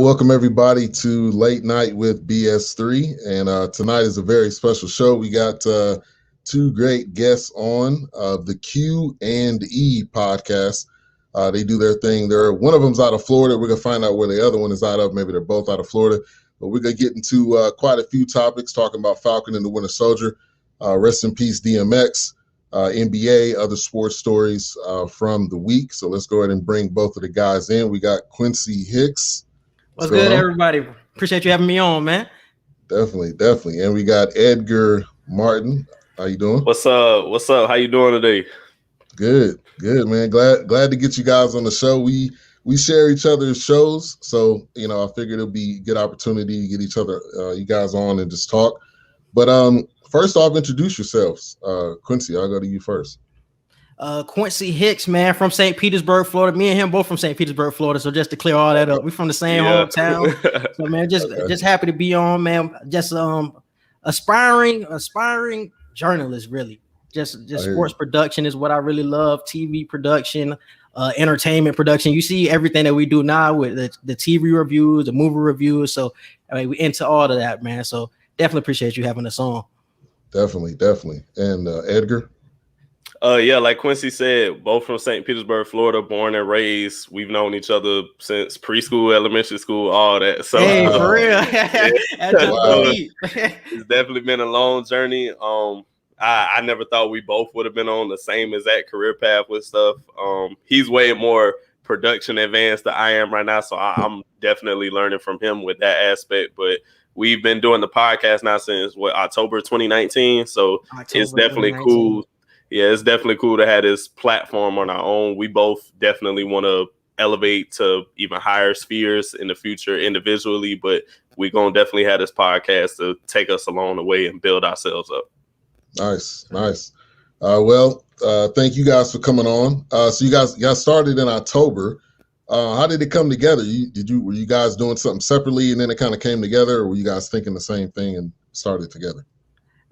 Welcome everybody to Late Night with BS3, and tonight is a very special show. We got two great guests on the Q&E podcast. They do their thing. One of them's out of Florida. We're gonna find out where the other one is out of. Maybe they're both out of Florida, but we're gonna get into quite a few topics, talking about Falcon and the Winter Soldier. Rest in peace, DMX, NBA, other sports stories from the week. So let's go ahead and bring both of the guys in. We got Quincy Hicks. What's good, everybody? Appreciate you having me on, man. Definitely. And we got Edgar Martin. How you doing? What's up? How you doing today? Good, man. Glad to get you guys on the show. We share each other's shows, so I figured it'll be a good opportunity to get you guys on and just talk. But first off, introduce yourselves. Quincy, I'll go to you first. Quincy Hicks, man, from St. Petersburg, Florida. Me and him both from St. Petersburg, Florida. So just to clear all that up, we're from the same hometown. So man, just happy to be on, man. Just aspiring journalist, really. Just sports production is what I really love. TV production, entertainment production. You see everything that we do now with the TV reviews, the movie reviews. So we into all of that, man. So definitely appreciate you having us on. Definitely. And Edgar. Yeah, like Quincy said, both from St. Petersburg, Florida, born and raised. We've known each other since preschool, elementary school, all that. So, hey, for real. It's definitely been a long journey. I never thought we both would have been on the same exact career path with stuff. He's way more production advanced than I am right now, so I'm definitely learning from him with that aspect. But we've been doing the podcast now since October 2019, so it's definitely cool. Yeah, it's definitely cool to have this platform on our own. We both definitely want to elevate to even higher spheres in the future individually, but we're going to definitely have this podcast to take us along the way and build ourselves up. Nice. Thank you guys for coming on. So you guys started in October. How did it come together? Were you guys doing something separately and then it kind of came together, or were you guys thinking the same thing and started together?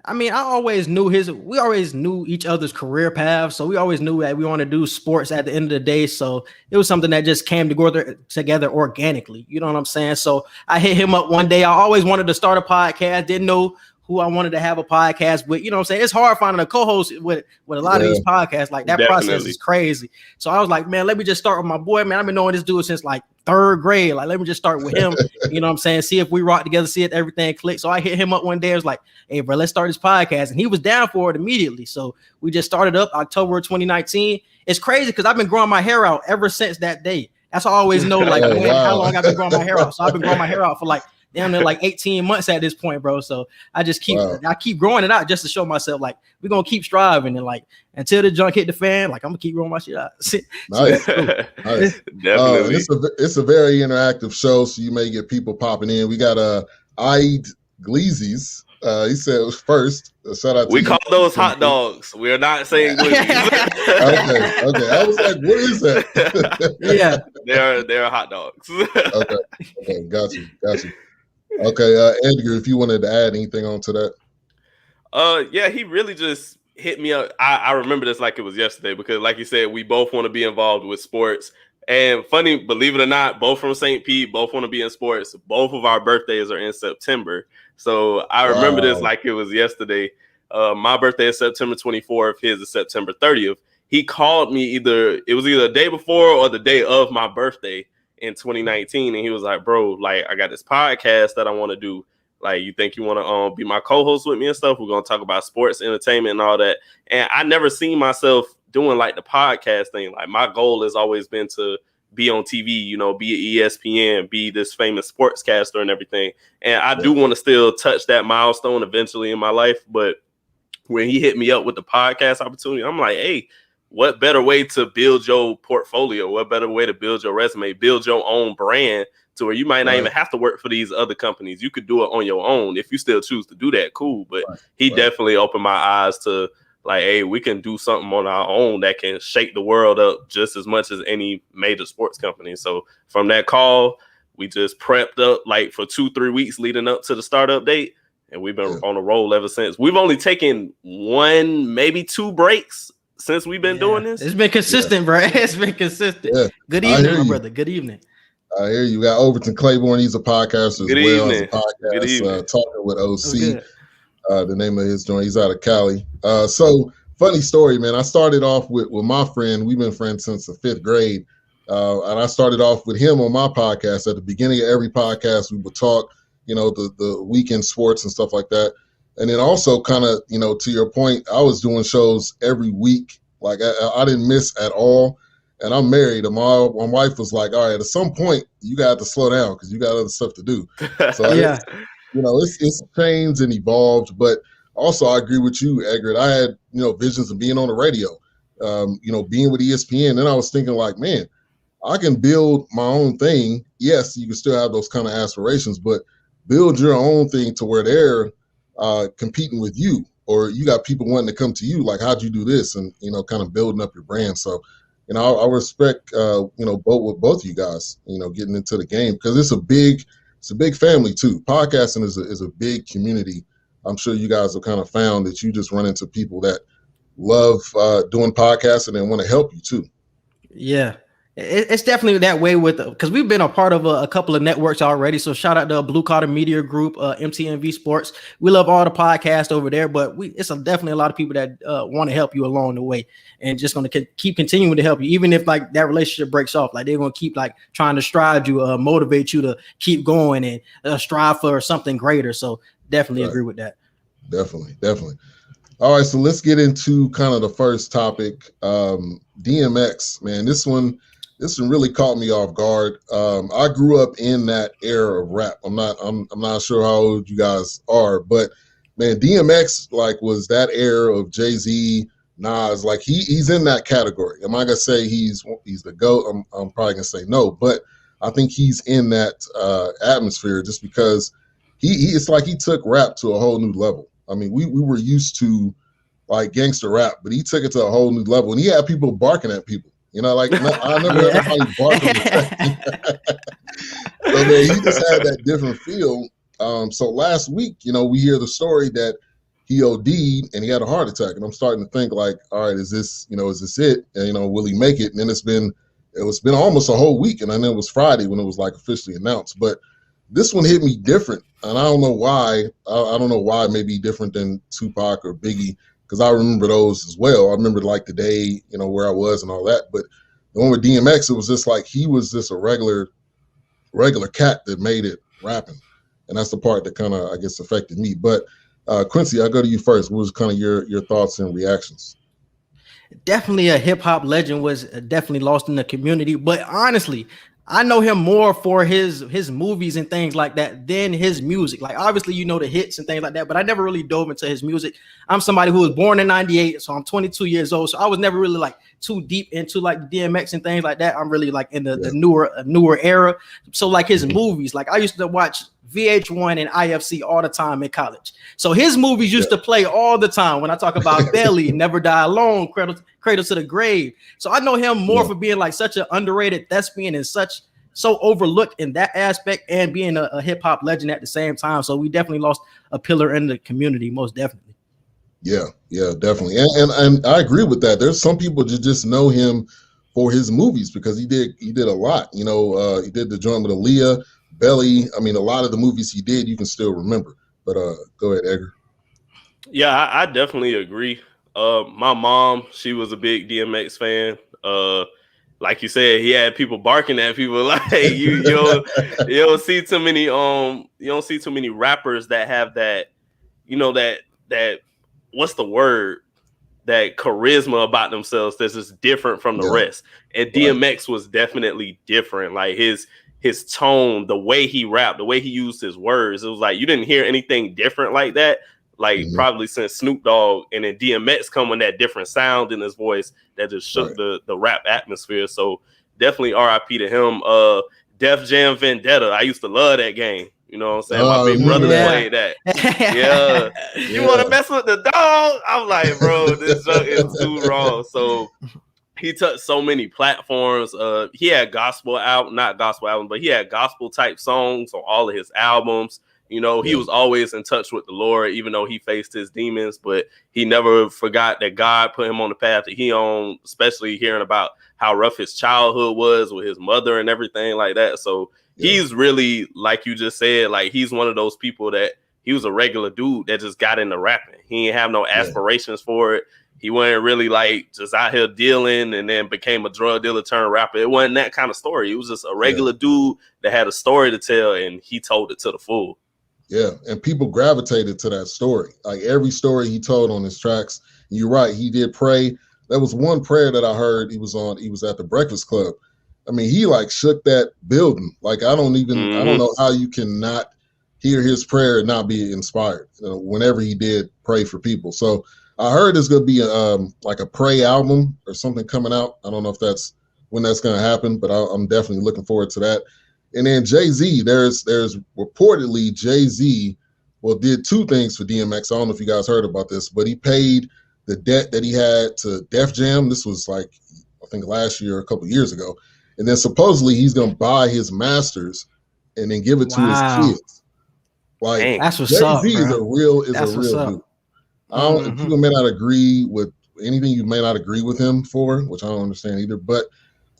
I mean, we always knew each other's career paths. So we always knew that we want to do sports at the end of the day. So it was something that just came together organically. You know what I'm saying? So I hit him up one day. I always wanted to start a podcast. Didn't know who I wanted to have a podcast with. You know what I'm saying? It's hard finding a co-host with a lot of these podcasts. Like that process is crazy. So I was like, man, let me just start with my boy, man. I've been knowing this dude since like third grade. Like, let me just start with him. You know what I'm saying? See if we rock together, see if everything clicks. So I hit him up one day. I was like, hey, bro, let's start this podcast. And he was down for it immediately. So we just started up October 2019. It's crazy because I've been growing my hair out ever since that day. That's how I always know how long I've been growing my hair out. So I've been growing my hair out for like damn near like 18 months at this point, bro. So I just keep growing it out just to show myself like we're gonna keep striving, and like until the junk hit the fan, like I'm gonna keep growing my shit out. Nice. Definitely. It's a very interactive show, so you may get people popping in. We got Eid Glizzies. He said first. Shout out to we call those hot dogs. We are not saying glizzies. Okay. I was like, what is that? Yeah, they're hot dogs. Okay. Got you. Okay, Edgar, if you wanted to add anything onto that. Yeah, he really just hit me up. I remember this like it was yesterday because, like you said, we both want to be involved with sports. And funny, believe it or not, both from St. Pete, both want to be in sports. Both of our birthdays are in September. So I remember this like it was yesterday. My birthday is September 24th. His is September 30th. He called me either the day before or the day of my birthday in 2019. And he was like, bro, like I got this podcast that I want to do. Like, you think you want to be my co-host with me and stuff? We're going to talk about sports, entertainment and all that. And I never seen myself doing like the podcast thing. Like my goal has always been to be on TV, be at ESPN, be this famous sportscaster and everything. And I do want to still touch that milestone eventually in my life. But when he hit me up with the podcast opportunity, I'm like, hey, what better way to build your portfolio? What better way to build your resume, build your own brand to where you might not even have to work for these other companies. You could do it on your own. If you still choose to do that, cool. But he definitely opened my eyes to like, hey, we can do something on our own that can shake the world up just as much as any major sports company. So from that call, we just prepped up like for 2-3 weeks leading up to the startup date. And we've been on a roll ever since. We've only taken 1, maybe 2 breaks since we've been doing this. It's been consistent, bro. It's been consistent. Good evening, my brother. Good evening. I hear you. Got Overton Claiborne. He's a podcaster as Good well. evening. Good evening. Talking with OC. The name of his joint. He's out of Cali. So funny story, man. I started off with my friend. We've been friends since the 5th grade. And I started off with him on my podcast. At the beginning of every podcast, we would talk, the weekend sports and stuff like that. And then also kind of, to your point, I was doing shows every week. Like I didn't miss at all. And I'm married. And my wife was like, all right, at some point, you got to slow down because you got other stuff to do. So yeah. It's changed and evolved. But also, I agree with you, Edgar. I had, visions of being on the radio, being with ESPN. Then I was thinking like, man, I can build my own thing. Yes, you can still have those kind of aspirations, but build your own thing to where they're competing with you, or you got people wanting to come to you. Like, how'd you do this? And, kind of building up your brand. So, I respect, both of you guys, getting into the game because it's a big family too. Podcasting is a big community. I'm sure you guys have kind of found that you just run into people that love doing podcasting and want to help you too. Yeah. It's definitely that way because we've been a part of a couple of networks already. So shout out to Blue Collar Media Group, MTNV Sports. We love all the podcasts over there, but it's definitely a lot of people that want to help you along the way and just going to keep continuing to help you, even if like that relationship breaks off. Like they're going to keep like trying to strive you, motivate you to keep going and strive for something greater. So definitely agree with that. Definitely. All right, so let's get into kind of the first topic. DMX, man, this one really caught me off guard. I grew up in that era of rap. I'm not sure how old you guys are, but man, DMX like was that era of Jay-Z, Nas. Like he's in that category. Am I gonna say he's the GOAT? I'm probably gonna say no, but I think he's in that atmosphere just because it's like he took rap to a whole new level. I mean, we were used to like gangster rap, but he took it to a whole new level, and he had people barking at people. Like I never heard anybody barking. So man, he just had that different feel. So last week, we hear the story that he OD'd and he had a heart attack, and I'm starting to think like, all right, is this it? And will he make it? And then it's been almost a whole week, and then it was Friday when it was like officially announced. But this one hit me different, and I don't know why. I don't know why. Maybe different than Tupac or Biggie. Because I remember those as well. I remember like the day, where I was and all that. But the one with DMX, it was just like he was just a regular cat that made it rapping. And that's the part that kind of, I guess, affected me. But Quincy, I'll go to you first. What was kind of your thoughts and reactions? Definitely a hip hop legend, was definitely lost in the community. But honestly, I know him more for his movies and things like that than his music. Like obviously, the hits and things like that, but I never really dove into his music. I'm somebody who was born in '98, so I'm 22 years old. So I was never really like too deep into like DMX and things like that. I'm really like in the newer era. So like his movies, like I used to watch VH1 and IFC all the time in college. So his movies used to play all the time. When I talk about Belly, Never Die Alone, Cradle to the Grave. So I know him more for being like such an underrated thespian and so overlooked in that aspect and being a hip hop legend at the same time. So we definitely lost a pillar in the community, most definitely. Yeah, definitely. And I agree with that. There's some people that just know him for his movies because he did a lot. He did the joint with Aaliyah, Belly. I mean, a lot of the movies he did, you can still remember. But go ahead, Edgar. Yeah, I definitely agree. My mom, she was a big DMX fan. Like you said, he had people barking at people. Like you don't see too many rappers that have that, that what's the word? That charisma about themselves that's just different from the rest. And DMX was definitely different. Like his tone, the way he rapped, the way he used his words, it was like you didn't hear anything different like that. Like probably since Snoop Dogg, and then DMX come with that different sound in his voice that just shook the rap atmosphere. So definitely RIP to him. Def Jam Vendetta. I used to love that game. You know what I'm saying? My big brother played that. Yeah. You want to mess with the dog? I'm like, bro, this junk is too raw. So he touched so many platforms. He had not gospel album, but he had gospel type songs on all of his albums. You know, he was always in touch with the Lord, even though he faced his demons, but he never forgot that God put him on the path that he on, especially hearing about how rough his childhood was with his mother and everything like that. So he's really, like you just said, like he's one of those people that he was a regular dude that just got into rapping. He didn't have no aspirations for it. He wasn't really like just out here dealing and then became a drug dealer turned rapper. It wasn't that kind of story. It was just a regular dude that had a story to tell, and he told it to the full. Yeah, and people gravitated to that story. Like every story he told on his tracks. You're right, he did pray. There was one prayer that I heard he was at the Breakfast Club. I mean, he like shook that building. Like I don't know how you can not hear his prayer and not be inspired, whenever he did pray for people. So I heard there's going to be like a pray album or something coming out. I don't know if that's when that's going to happen, but I'm definitely looking forward to that. And then Jay-Z, there's reportedly Jay-Z, did two things for DMX. I don't know if you guys heard about this, but he paid the debt that he had to Def Jam. This was like, I think last year, a couple of years ago. And then supposedly he's going to buy his masters and then give it to his kids. Like that's what's Jay-Z up, bro. is a real dude. I don't, people may not agree with anything you may not agree with him for, which I don't understand either, but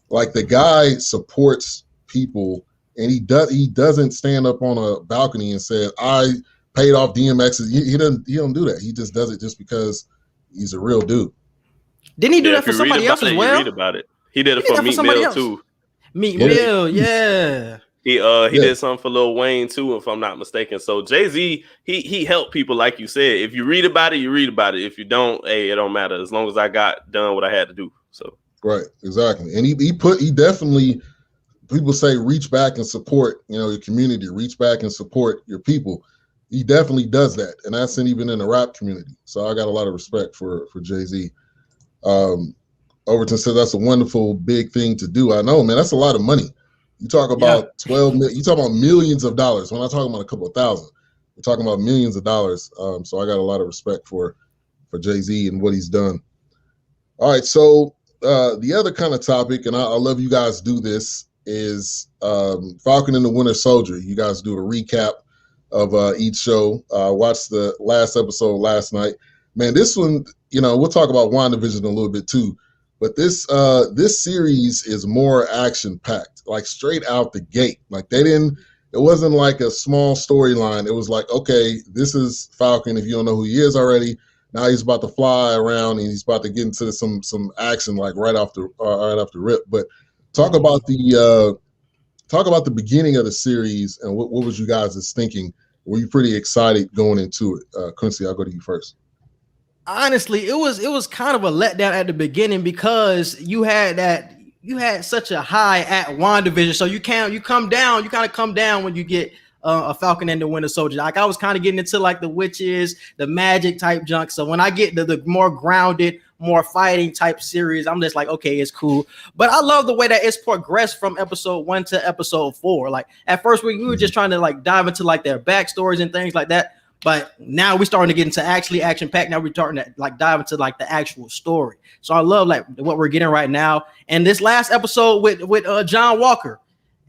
like the guy supports people. And he doesn't stand up on a balcony and say, I paid off DMX. He don't do that. He just does it just because he's a real dude. Didn't he do that for somebody else as well? You read about it. He did it for Meek Mill too. Meek Mill, yeah. He did something for Lil Wayne too, if I'm not mistaken. So Jay-Z, he helped people, like you said. If you read about it, you read about it. If you don't, hey, it don't matter. As long as I got done what I had to do. So right, exactly. And he definitely. People say reach back and support, your community, reach back and support your people. He definitely does that. And that's even in the rap community. So I got a lot of respect for Jay-Z. Overton says that's a wonderful big thing to do. I know, man, that's a lot of money. You talk about 12 million, you talk about millions of dollars. When I talk about a couple of thousand, we're talking about millions of dollars. So I got a lot of respect for Jay-Z and what he's done. All right. So the other kind of topic, and I love you guys do this, is Falcon and the Winter Soldier. You guys do a recap of each show. Watched the last episode last night. Man, this one, we'll talk about WandaVision a little bit too, but this series is more action-packed, like straight out the gate. Like it wasn't like a small storyline. It was like, okay, this is Falcon, if you don't know who he is already. Now he's about to fly around and he's about to get into some action like right off the rip. But Talk about the beginning of the series and what was you guys' thinking? Were you pretty excited going into it? Quincy, I'll go to you first. Honestly, it was kind of a letdown at the beginning because you had such a high at WandaVision. So you kind of come down when you get a Falcon and the Winter Soldier. Like I was kind of getting into like the witches, the magic type junk. So when I get the more grounded, more fighting type series, I'm just like, okay, it's cool. But I love the way that it's progressed from episode 1 to episode 4. Like at first we were just trying to like dive into like their backstories and things like that. But now we're starting to get into actually action packed. Now we're starting to like dive into like the actual story. So I love like what we're getting right now. And this last episode with John Walker.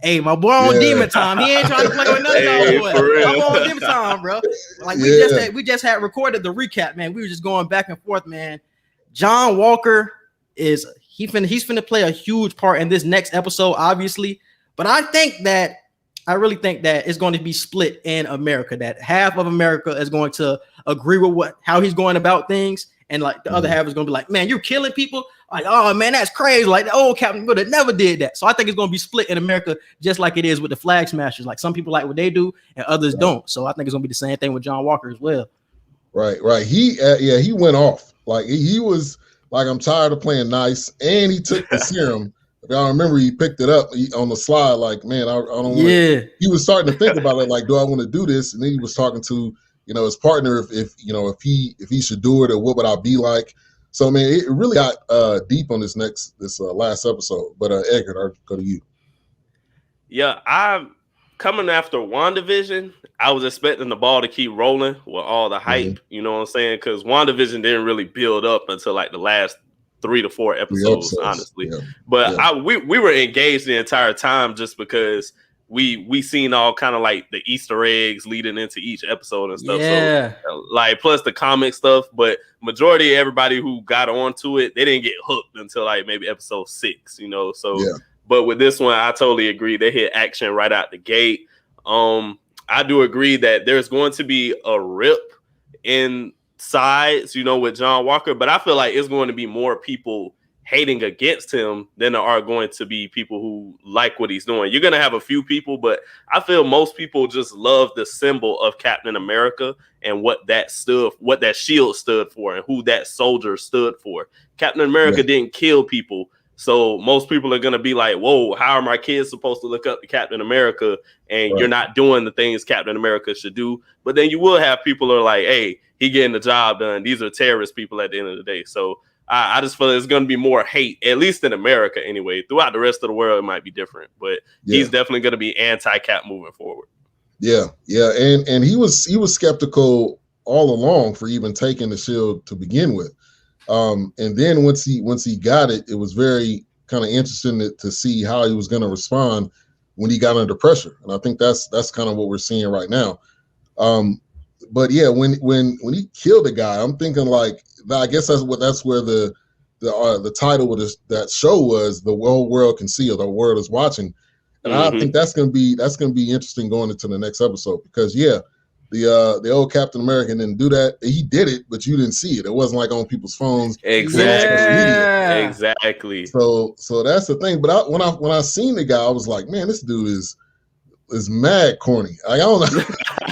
Hey, my boy on Demon Time. He ain't trying to play with none of y'all boys. I'm on Demon Time, bro. Like we just had recorded the recap, man. We were just going back and forth, man. John Walker he's finna play a huge part in this next episode, obviously. But I really think that it's going to be split in America. That half of America is going to agree with how he's going about things, and like the other half is going to be like, man, you're killing people. Like, oh man, that's crazy. Like the old Captain would have never did that. So I think it's going to be split in America, just like it is with the Flag Smashers. Like some people like what they do, and others don't. So I think it's going to be the same thing with John Walker as well. Right. He went off. Like he was like, I'm tired of playing nice, and he took the serum. If y'all remember, he picked it up on the slide. Like, man, I don't want. Yeah. He was starting to think about it. Like, do I want to do this? And then he was talking to his partner if he should do it or what would I be like. So man, it really got deep on this last episode. But Edgar, I'll go to you. Yeah, I'm coming after WandaVision. I was expecting the ball to keep rolling with all the hype. You know what I'm saying? Because WandaVision didn't really build up until like the last 3 to 4 episodes, honestly. Yeah. But we were engaged the entire time just because we seen all kind of like the Easter eggs leading into each episode and stuff. Yeah. So like plus the comic stuff, but majority of everybody who got onto it, they didn't get hooked until like maybe episode 6, you know. So but with this one, I totally agree. They hit action right out the gate. I do agree that there's going to be a rip in sides, you know, with John Walker, but I feel like it's going to be more people hating against him than there are going to be people who like what he's doing. You're going to have a few people, but I feel most people just love the symbol of Captain America and what that shield stood for and who that soldier stood for. Captain America didn't kill people. So most people are going to be like, whoa, how are my kids supposed to look up to Captain America and you're not doing the things Captain America should do? But then you will have people who are like, hey, he getting the job done. These are terrorist people at the end of the day. So I just feel there's going to be more hate, at least in America anyway. Throughout the rest of the world, it might be different. But he's definitely going to be anti-Cap moving forward. Yeah. And he was skeptical all along for even taking the shield to begin with. And then once he got it, it was very kind of interesting to see how he was going to respond when he got under pressure. And I think that's kind of what we're seeing right now. But yeah, when he killed the guy, I'm thinking like, I guess that's where the title of that show was, The Whole World Can See, or The World Is Watching. And I think that's gonna be interesting going into the next episode, because the old Captain America didn't do that. He did it, but you didn't see it. It wasn't like on people's phones. Exactly. So that's the thing. But when I seen the guy, I was like, man, this dude is mad corny. I don't know.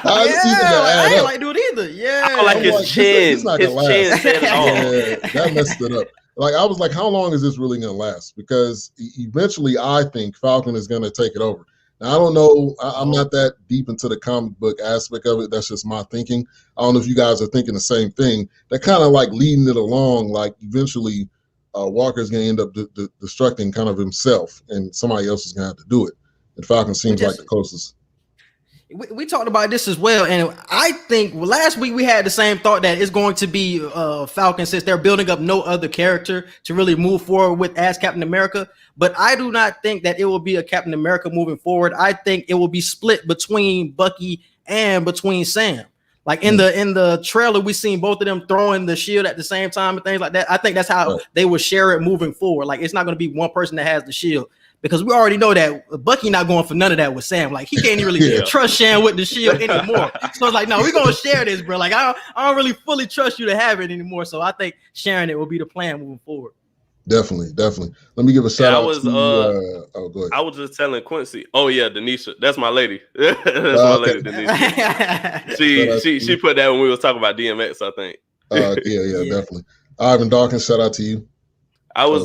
I ain't like do it either. I don't like his chin. His chin said it all. Yeah, that messed it up. Like, I was like, how long is this really going to last? Because eventually I think Falcon is going to take it over. Now, I don't know. I'm not that deep into the comic book aspect of it. That's just my thinking. I don't know if you guys are thinking the same thing. They're kind of like leading it along. Like, eventually Walker's going to end up destructing kind of himself, and somebody else is going to have to do it. And Falcon seems like the closest. We talked about this as well, and I think last week we had the same thought that it's going to be Falcon, since they're building up no other character to really move forward with as Captain America. But I do not think that it will be a Captain America moving forward. I think it will be split between Bucky and between Sam. Like in the trailer, we seen both of them throwing the shield at the same time and things like that. I think that's how they will share it moving forward. Like, it's not going to be one person that has the shield, because we already know that Bucky not going for none of that with Sam. Like, he can't really trust Sam with the shield anymore. So it's like, no, we're going to share this, bro. Like, I don't really fully trust you to have it anymore. So I think sharing it will be the plan moving forward. Definitely. Let me give a shout out to go ahead. I was just telling Quincy. Oh yeah, Denisha. That's my lady. That's my lady, Denisha. She put that when we was talking about DMX, I think. Yeah, definitely. Ivan Dawkins, shout out to you. I was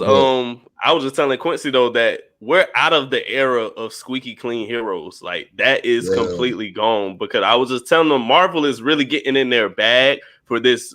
just telling Quincy though that we're out of the era of squeaky clean heroes. Like, that is completely gone, because I was just telling them Marvel is really getting in their bag for this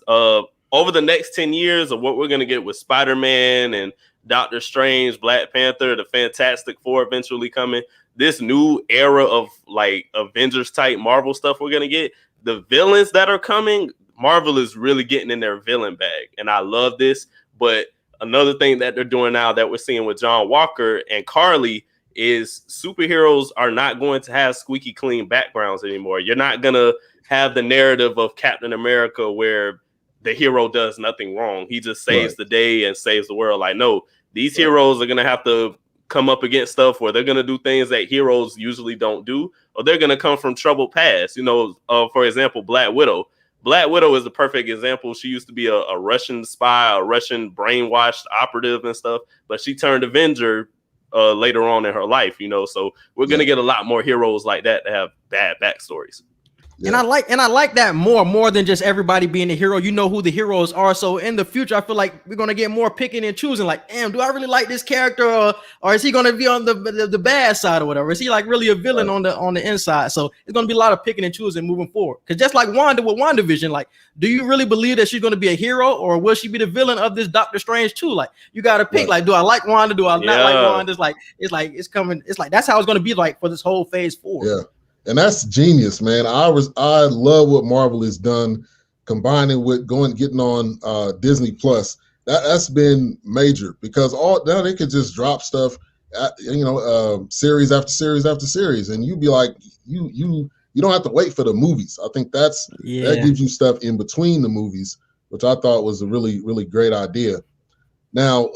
over the next 10 years of what we're going to get with Spider-Man and Doctor Strange, Black Panther, the Fantastic Four eventually coming. This new era of like Avengers type Marvel stuff we're going to get. The villains that are coming, Marvel is really getting in their villain bag. And I love this. But another thing that they're doing now that we're seeing with John Walker and Carly is superheroes are not going to have squeaky clean backgrounds anymore. You're not going to have the narrative of Captain America where the hero does nothing wrong. He just saves the day and saves the world. Like, no, these heroes are going to have to come up against stuff where they're going to do things that heroes usually don't do, or they're going to come from troubled past. You know, for example, Black Widow. Black Widow is the perfect example. She used to be a Russian spy, a Russian brainwashed operative and stuff, but she turned Avenger later on in her life, you know. So we're going to get a lot more heroes like that have bad backstories. Yeah. And I like that more than just everybody being a hero. You know who the heroes are. So in the future, I feel like we're gonna get more picking and choosing. Like, damn, do I really like this character, or is he gonna be on the bad side or whatever? Is he like really a villain on the inside? So it's gonna be a lot of picking and choosing moving forward. Because just like Wanda with WandaVision, like, do you really believe that she's gonna be a hero, or will she be the villain of this Doctor Strange too? Like, you gotta pick. Like, do I like Wanda? Do I not like Wanda? It's coming. It's like that's how it's gonna be like for this whole phase 4. Yeah. And that's genius, man. I love what Marvel has done, combining with getting on Disney Plus. That's been major, because now they can just drop stuff series after series after series, and you'd be like, you don't have to wait for the movies. I think that gives you stuff in between the movies, which I thought was a really, really great idea. Now,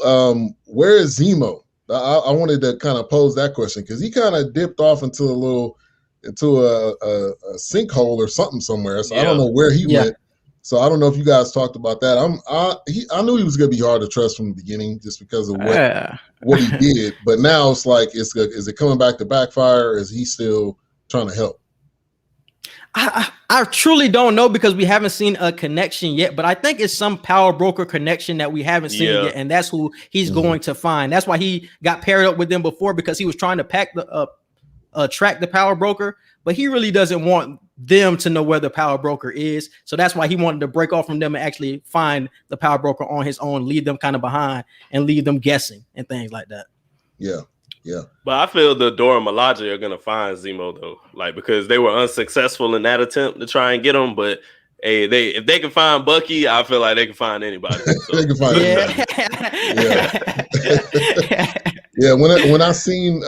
where is Zemo? I wanted to kind of pose that question because he kind of dipped off into a sinkhole or something somewhere. So I don't know where he went. So I don't know if you guys talked about that. I knew he was going to be hard to trust from the beginning just because of what he did. But now it's like, is it coming back to backfire? Or is he still trying to help? I truly don't know because we haven't seen a connection yet, but I think it's some power broker connection that we haven't seen yet, and that's who he's going to find. That's why he got paired up with them before, because he was trying to track the power broker, but he really doesn't want them to know where the power broker is. So that's why he wanted to break off from them and actually find the power broker on his own, leave them kind of behind and leave them guessing and things like that. Yeah. Yeah. But I feel the Dora Milaje are going to find Zemo though, like, because they were unsuccessful in that attempt to try and get him. But hey, if they can find Bucky, I feel like they can find anybody. So. They can find yeah. When I seen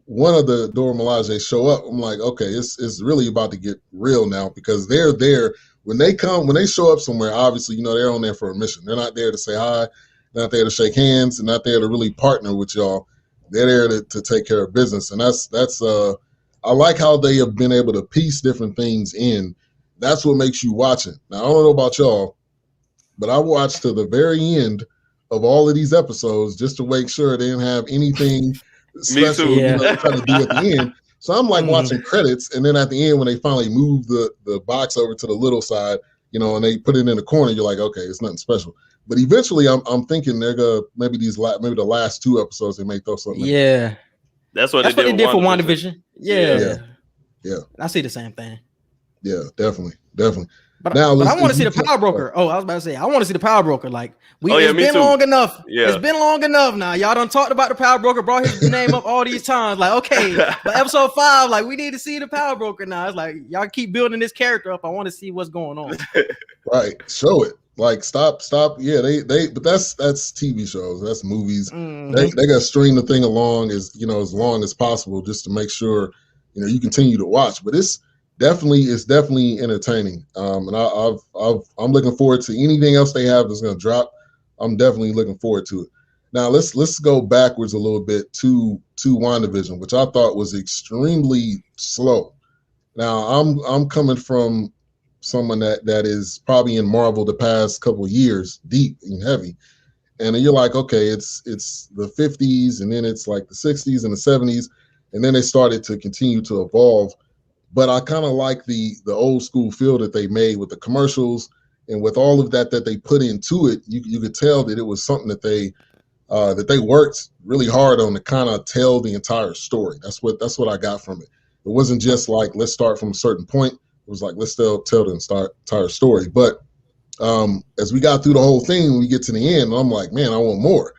one of the Dora Milaje show up, I'm like, okay, it's really about to get real now, because they're there when they show up somewhere. Obviously, they're on there for a mission. They're not there to say hi, they're not there to shake hands, they're not there to really partner with y'all. They're there to take care of business, and that's I like how they have been able to piece different things in. That's what makes you watch it. Now, I don't know about y'all, but I watched to the very end of all of these episodes just to make sure they didn't have anything special trying to do at the end. So I'm like watching credits, and then at the end when they finally move the box over to the little side, and they put it in the corner, you're like, okay, it's nothing special. But eventually, I'm thinking they're gonna maybe the last two episodes they may throw something. Yeah, that's what they did for WandaVision. Yeah. I see the same thing. Yeah, definitely. But I want to see the power broker. Oh, I was about to say, I want to see the power broker. Like, it's been long enough. Yeah. It's been long enough now. Y'all done talked about the power broker, brought his name up all these times. Like, okay, but episode 5, like, we need to see the power broker now. It's like, y'all keep building this character up. I want to see what's going on. Right. Show it. Like, stop. Yeah, but that's TV shows. That's movies. Mm-hmm. They got to string the thing along as long as possible just to make sure, you continue to watch. But it's definitely entertaining. And I'm looking forward to anything else they have that's going to drop. I'm definitely looking forward to it. Now let's go backwards a little bit to WandaVision, which I thought was extremely slow. Now I'm coming from someone that is probably in Marvel the past couple of years, deep and heavy. And you're like, okay, it's the 50s, and then it's like the 60s and the 70s, and then they started to continue to evolve. But I kind of like the old school feel that they made with the commercials and with all of that they put into it. You could tell that it was something that they worked really hard on to kind of tell the entire story. That's what I got from it. It wasn't just like, let's start from a certain point. It was like, let's still tell the entire story. But as we got through the whole thing, when we get to the end, I'm like, man, I want more.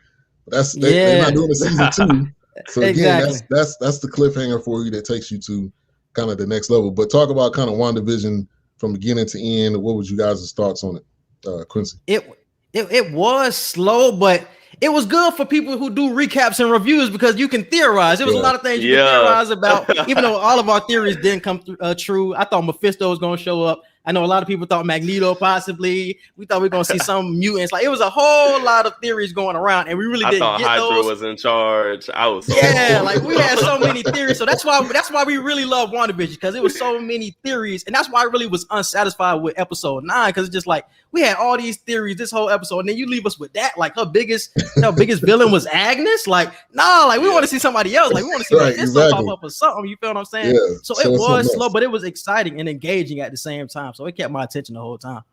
But they're not doing a season 2. So again, that's the cliffhanger for you that takes you to kind of the next level. But talk about kind of WandaVision from beginning to end. What was you guys' thoughts on it, Quincy? It was slow, but it was good for people who do recaps and reviews because you can theorize. There was a lot of things you can theorize about, even though all of our theories didn't come true. I thought Mephisto was going to show up. I know a lot of people thought Magneto possibly. We thought we were going to see some mutants. Like, it was a whole lot of theories going around, and we really didn't get Hydra those. was in charge. I was like, we had so many theories. So that's why we really love WandaVision, because it was so many theories, and that's why I really was unsatisfied with episode 9, because it's just like we had all these theories this whole episode, and then you leave us with that. Like, her biggest villain was Agnes. Like, nah, like, we want to see somebody else. Like, we want to see this pop up or something. You feel what I'm saying? Yeah, so it was slow, but it was exciting and engaging at the same time. So it kept my attention the whole time.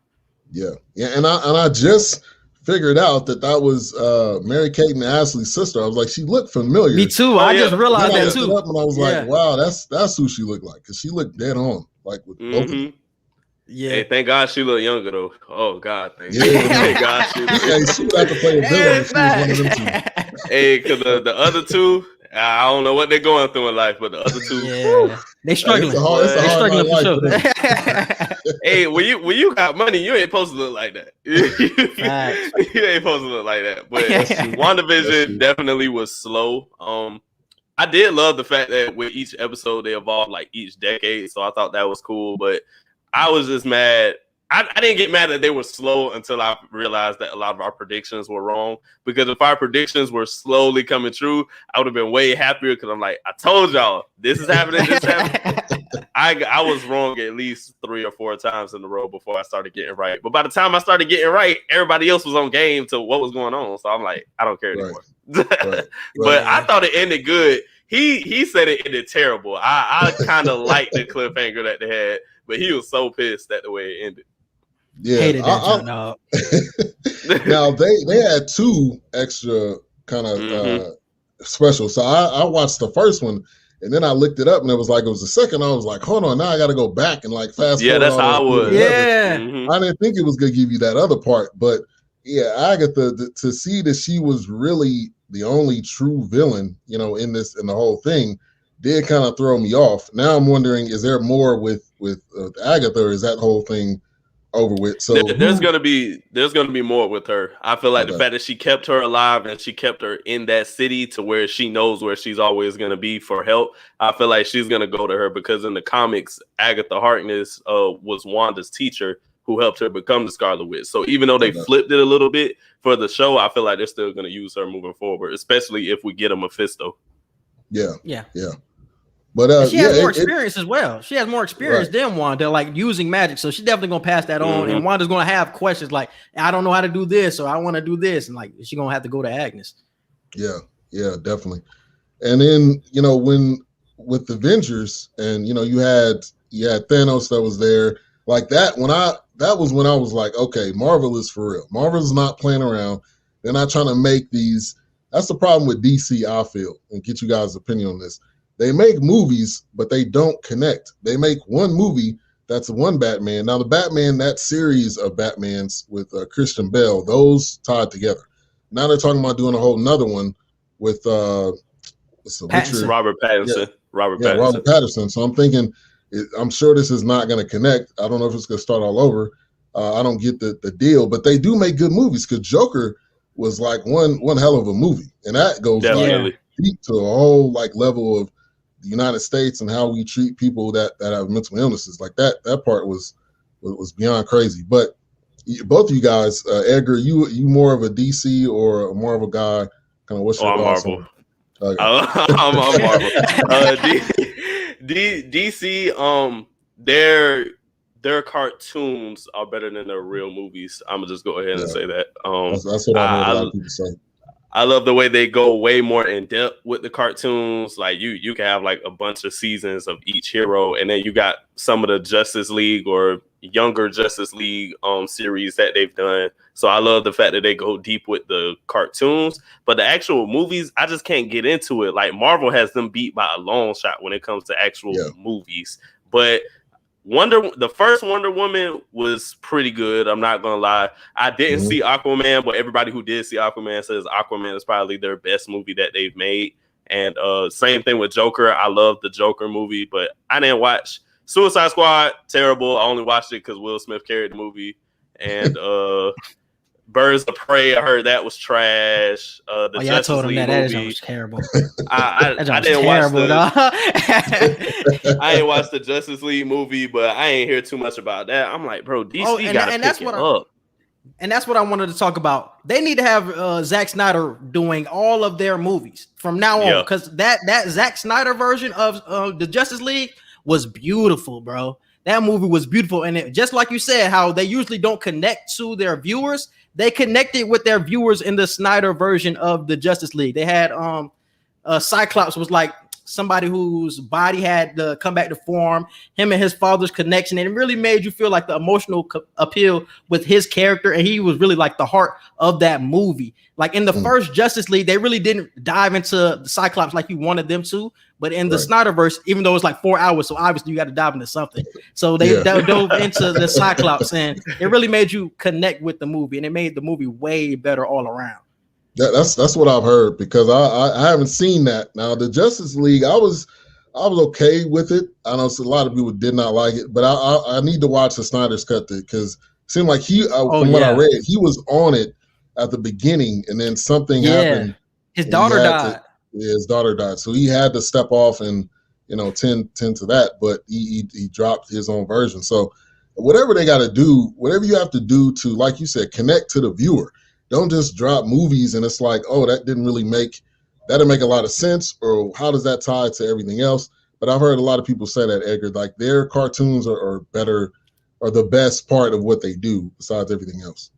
Yeah, and I just figured out that was Mary-Kate and Ashley's sister. I was like, she looked familiar. Me too. I just realized that too. And I was like, wow, that's who she looked like, because she looked dead on, like with both of them. Yeah. Hey, thank God she looked younger though. Oh God, thank God she would have to play a villain if she was one of them two. Hey, because the other two, I don't know what they're going through in life, but the other two, they struggling. They're struggling for sure. Hey, when you got money, you ain't supposed to look like that. You ain't supposed to look like that. But WandaVision definitely was slow. I did love the fact that with each episode they evolved like each decade, so I thought that was cool. But I was just mad. I didn't get mad that they were slow until I realized that a lot of our predictions were wrong. Because if our predictions were slowly coming true, I would have been way happier. Because I'm like, I told y'all this is happening. This is happening. I was wrong at least 3 or 4 times in a row before I started getting right. But by the time I started getting right, everybody else was on game to what was going on. So I'm like, I don't care anymore. Right. But I thought it ended good. He said it ended terrible. I kind of liked the cliffhanger that they had, but he was so pissed at the way it ended. Yeah, hated that now they had 2 extra kind of specials. So I watched the first one, and then I looked it up, and it was the second. I was like, hold on, now I got to go back and like fast. Yeah, that's how I was. Yeah, I didn't think it was gonna give you that other part, but yeah, Agatha to see that she was really the only true villain, in the whole thing, did kind of throw me off. Now I'm wondering, is there more with Agatha, or is that whole thing over with? So there's gonna be more with her. I feel like the fact that she kept her alive and she kept her in that city to where she knows where she's always gonna be for help. I feel like she's gonna go to her, because in the comics, Agatha Harkness was Wanda's teacher who helped her become the Scarlet Witch. So even though they flipped it a little bit for the show, I feel like they're still gonna use her moving forward, especially if we get a Mephisto. Yeah. But she has more experience as well. She has more experience than Wanda, like using magic. So she's definitely gonna pass that on. And Wanda's gonna have questions like, I don't know how to do this, or I want to do this, and like she's gonna have to go to Agnes. Yeah, definitely. And then when with the Avengers, and you had Thanos that was there, like that. That was when I was like, okay, Marvel is for real. Marvel's not playing around. They're not trying to make these. That's the problem with DC, I feel, and get you guys' opinion on this. They make movies, but they don't connect. They make one movie that's one Batman. Now, the Batman, that series of Batmans with Christian Bale, those tied together. Now they're talking about doing a whole nother one with Robert Pattinson. Yeah, Robert Pattinson. So I'm thinking, I'm sure this is not going to connect. I don't know if it's going to start all over. I don't get the deal, but they do make good movies, because Joker was like one hell of a movie, and that goes like deep to a whole like level of the United States and how we treat people that have mental illnesses. Like that part was beyond crazy. But both of you guys, Edgar, you more of a DC or more of a guy? Kind of what's your thoughts? Marvel. Okay. I'm Marvel. DC, their cartoons are better than their real movies. I'm gonna just go ahead and say that. That's what I heard a lot of people say. I love the way they go way more in depth with the cartoons. Like you can have like a bunch of seasons of each hero, and then you got some of the Justice League or younger Justice League series that they've done. So I love the fact that they go deep with the cartoons, but the actual movies, I just can't get into it. Like Marvel has them beat by a long shot when it comes to actual movies. But the first Wonder Woman was pretty good. I'm not gonna lie. I didn't see Aquaman, but everybody who did see Aquaman says Aquaman is probably their best movie that they've made. And same thing with Joker. I love the Joker movie, but I didn't watch Suicide Squad. Terrible. I only watched it because Will Smith carried the movie. And Birds of Prey, I heard that was trash. The Justice I told him League that movie was terrible. I didn't watch I ain't watched the Justice League movie, but I ain't hear too much about that. I'm like, bro, DC gotta pick it up. And that's what I wanted to talk about. They need to have Zack Snyder doing all of their movies from now on, because that Zack Snyder version of the Justice League was beautiful, bro. That movie was beautiful, and just like you said, how they usually don't connect to their viewers, they connected with their viewers in the Snyder version of the Justice League. They had Cyclops was like somebody whose body had to come back to form, him and his father's connection, and it really made you feel like the emotional appeal with his character, and he was really like the heart of that movie. Like in the first Justice League, they really didn't dive into the Cyclops like you wanted them to, but in the Snyderverse, even though it's like 4 hours, so obviously you got to dive into something. So they dove into the Cyclops, and it really made you connect with the movie, and it made the movie way better all around. That's what I've heard, because I haven't seen that. Now the Justice League, I was okay with it. I know a lot of people did not like it, but I need to watch the Snyder's cut, because it seemed like from what I read, he was on it at the beginning, and then something happened. His daughter died. his daughter died, so he had to step off and tend to that. But he dropped his own version. So whatever they got to do, whatever you have to do to, like you said, connect to the viewer. Don't just drop movies and it's like, oh, that didn't make a lot of sense, or how does that tie to everything else? But I've heard a lot of people say that, Edgar, like their cartoons are better, or the best part of what they do besides everything else.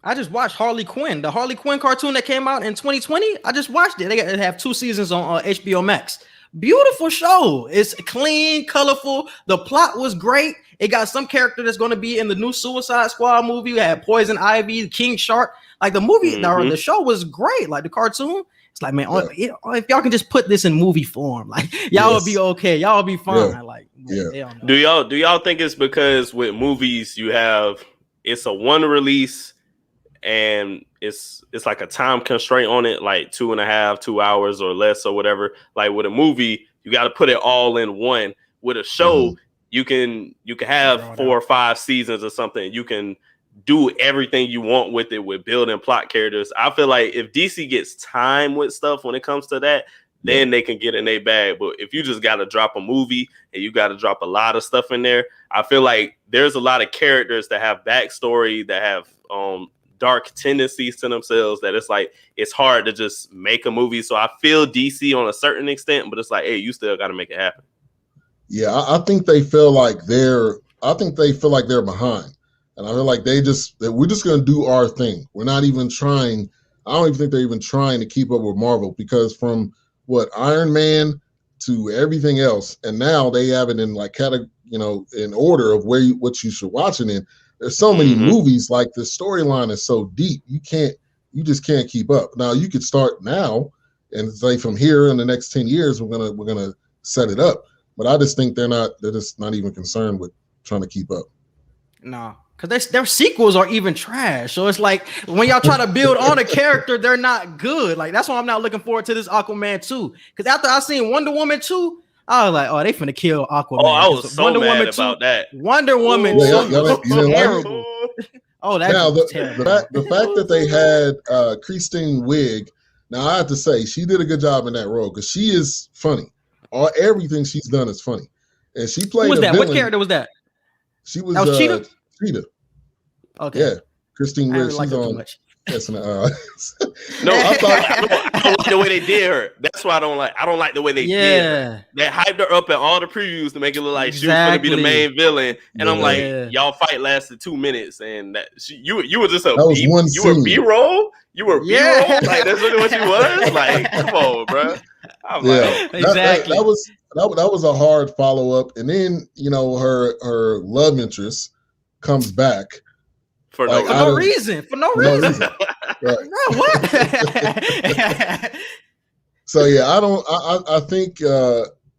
I just watched Harley Quinn, the Harley Quinn cartoon that came out in 2020. I just watched it. They have 2 seasons on HBO Max. Beautiful show. It's clean, colorful. The plot was great. It got some character that's going to be in the new Suicide Squad movie. We had Poison Ivy, King Shark. Like the movie, the show was great. Like the cartoon, it's like, man, if y'all can just put this in movie form, like y'all will be okay. Y'all will be fine. Do y'all think it's because with movies it's a one release and it's like a time constraint on it, like 2 hours or less or whatever. Like with a movie, you got to put it all in one. With a show, you can have 4 or 5 seasons or something. You can do everything you want with it, with building plot characters. I feel like if DC gets time with stuff when it comes to that, then they can get in their bag. But if you just got to drop a movie and you got to drop a lot of stuff in there, I feel like there's a lot of characters that have backstory, that have dark tendencies to themselves, that it's like it's hard to just make a movie. So I feel DC on a certain extent, but it's like, hey, you still got to make it happen. Yeah, I think they feel like they're behind. And I feel like we're just going to do our thing. We're not even trying. I don't even think they're even trying to keep up with Marvel, because from Iron Man to everything else, and now they have it in like in order of what you should watch it in. There's so many movies, like the storyline is so deep, you just can't keep up. Now you could start now and say from here in the next 10 years we're gonna set it up. But I just think they're just not even concerned with trying to keep up. No. Because their sequels are even trash. So it's like when y'all try to build on a character, they're not good. Like that's why I'm not looking forward to this Aquaman 2. Because after I seen Wonder Woman 2, I was like, oh, they finna kill Aquaman. Oh, I was so mad about that. Wonder Woman 2 was terrible. Oh, that's terrible. The fact that they had Kristen Wiig, now I have to say she did a good job in that role, because she is funny. Everything she's done is funny, and she played. Who was that? Villain. What character was that? She was Cheetah. Cheetah. Okay. Yeah, Kristen Wiig. She's on. No, I don't like the way they did her. That's why I don't like the way they did her. They hyped her up at all the previews to make it look like she was going to be the main villain, and I'm like, y'all fight lasted 2 minutes, and you were just a B-roll. You were B-roll. Like that's really what you was. Like, come on, bro. Exactly. That was a hard follow up, and then her love interest comes back. For no reason. Right. No, what? So yeah, I think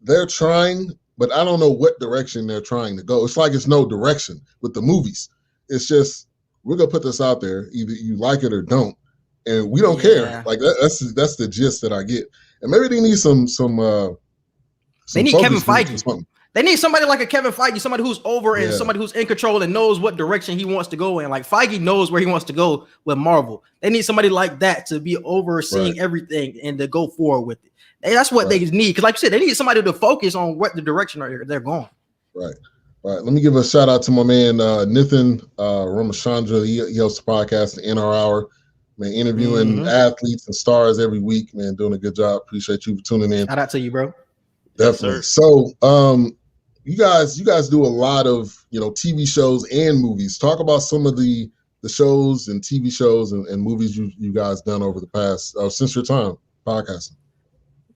they're trying, but I don't know what direction they're trying to go. It's like it's no direction with the movies. It's just, we're gonna put this out there, either you like it or don't, and we don't care. Like that's the gist that I get. And maybe they need some they need Kevin Feige. They need somebody like a Kevin Feige, somebody who's over and somebody who's in control and knows what direction he wants to go in. Like Feige knows where he wants to go with Marvel. They need somebody like that to be overseeing everything and to go forward with it. And that's what they need. Because like you said, they need somebody to focus on what the direction they're going. Right. All right. Let me give a shout out to my man, Nithin Ramachandra. He hosts the podcast, the NR Hour. Man, interviewing athletes and stars every week, man, doing a good job. Appreciate you for tuning in. Shout out to you, bro. Definitely. Yes, so, you guys do a lot of TV shows and movies. Talk about some of the shows and TV shows and movies you guys done over the past since your time podcasting.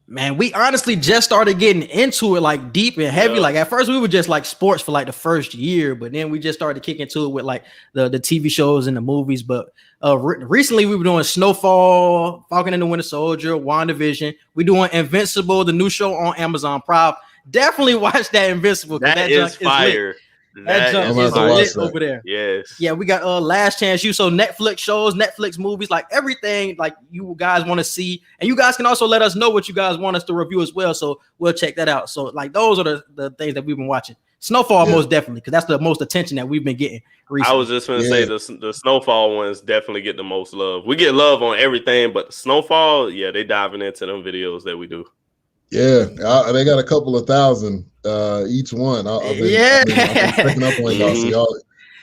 Man, we honestly just started getting into it like deep and heavy. Like at first we were just like sports for like the first year, but then we just started kicking into it with like the TV shows and the movies. But recently we were doing Snowfall, Falcon and the Winter Soldier, WandaVision. We're doing Invincible, the new show on Amazon Prime. Definitely watch that Invincible. That is fire. That junk is lit over there. Yes. Yeah, we got Last Chance You. So Netflix shows, Netflix movies, like everything like you guys want to see. And you guys can also let us know what you guys want us to review as well. So we'll check that out. So like those are the things that we've been watching. Snowfall most definitely, because that's the most attention that we've been getting recently. I was just going to say the Snowfall ones definitely get the most love. We get love on everything, but Snowfall, they diving into them videos that we do. Yeah, they got a couple of thousand each one. I've been picking up on y'all. So y'all,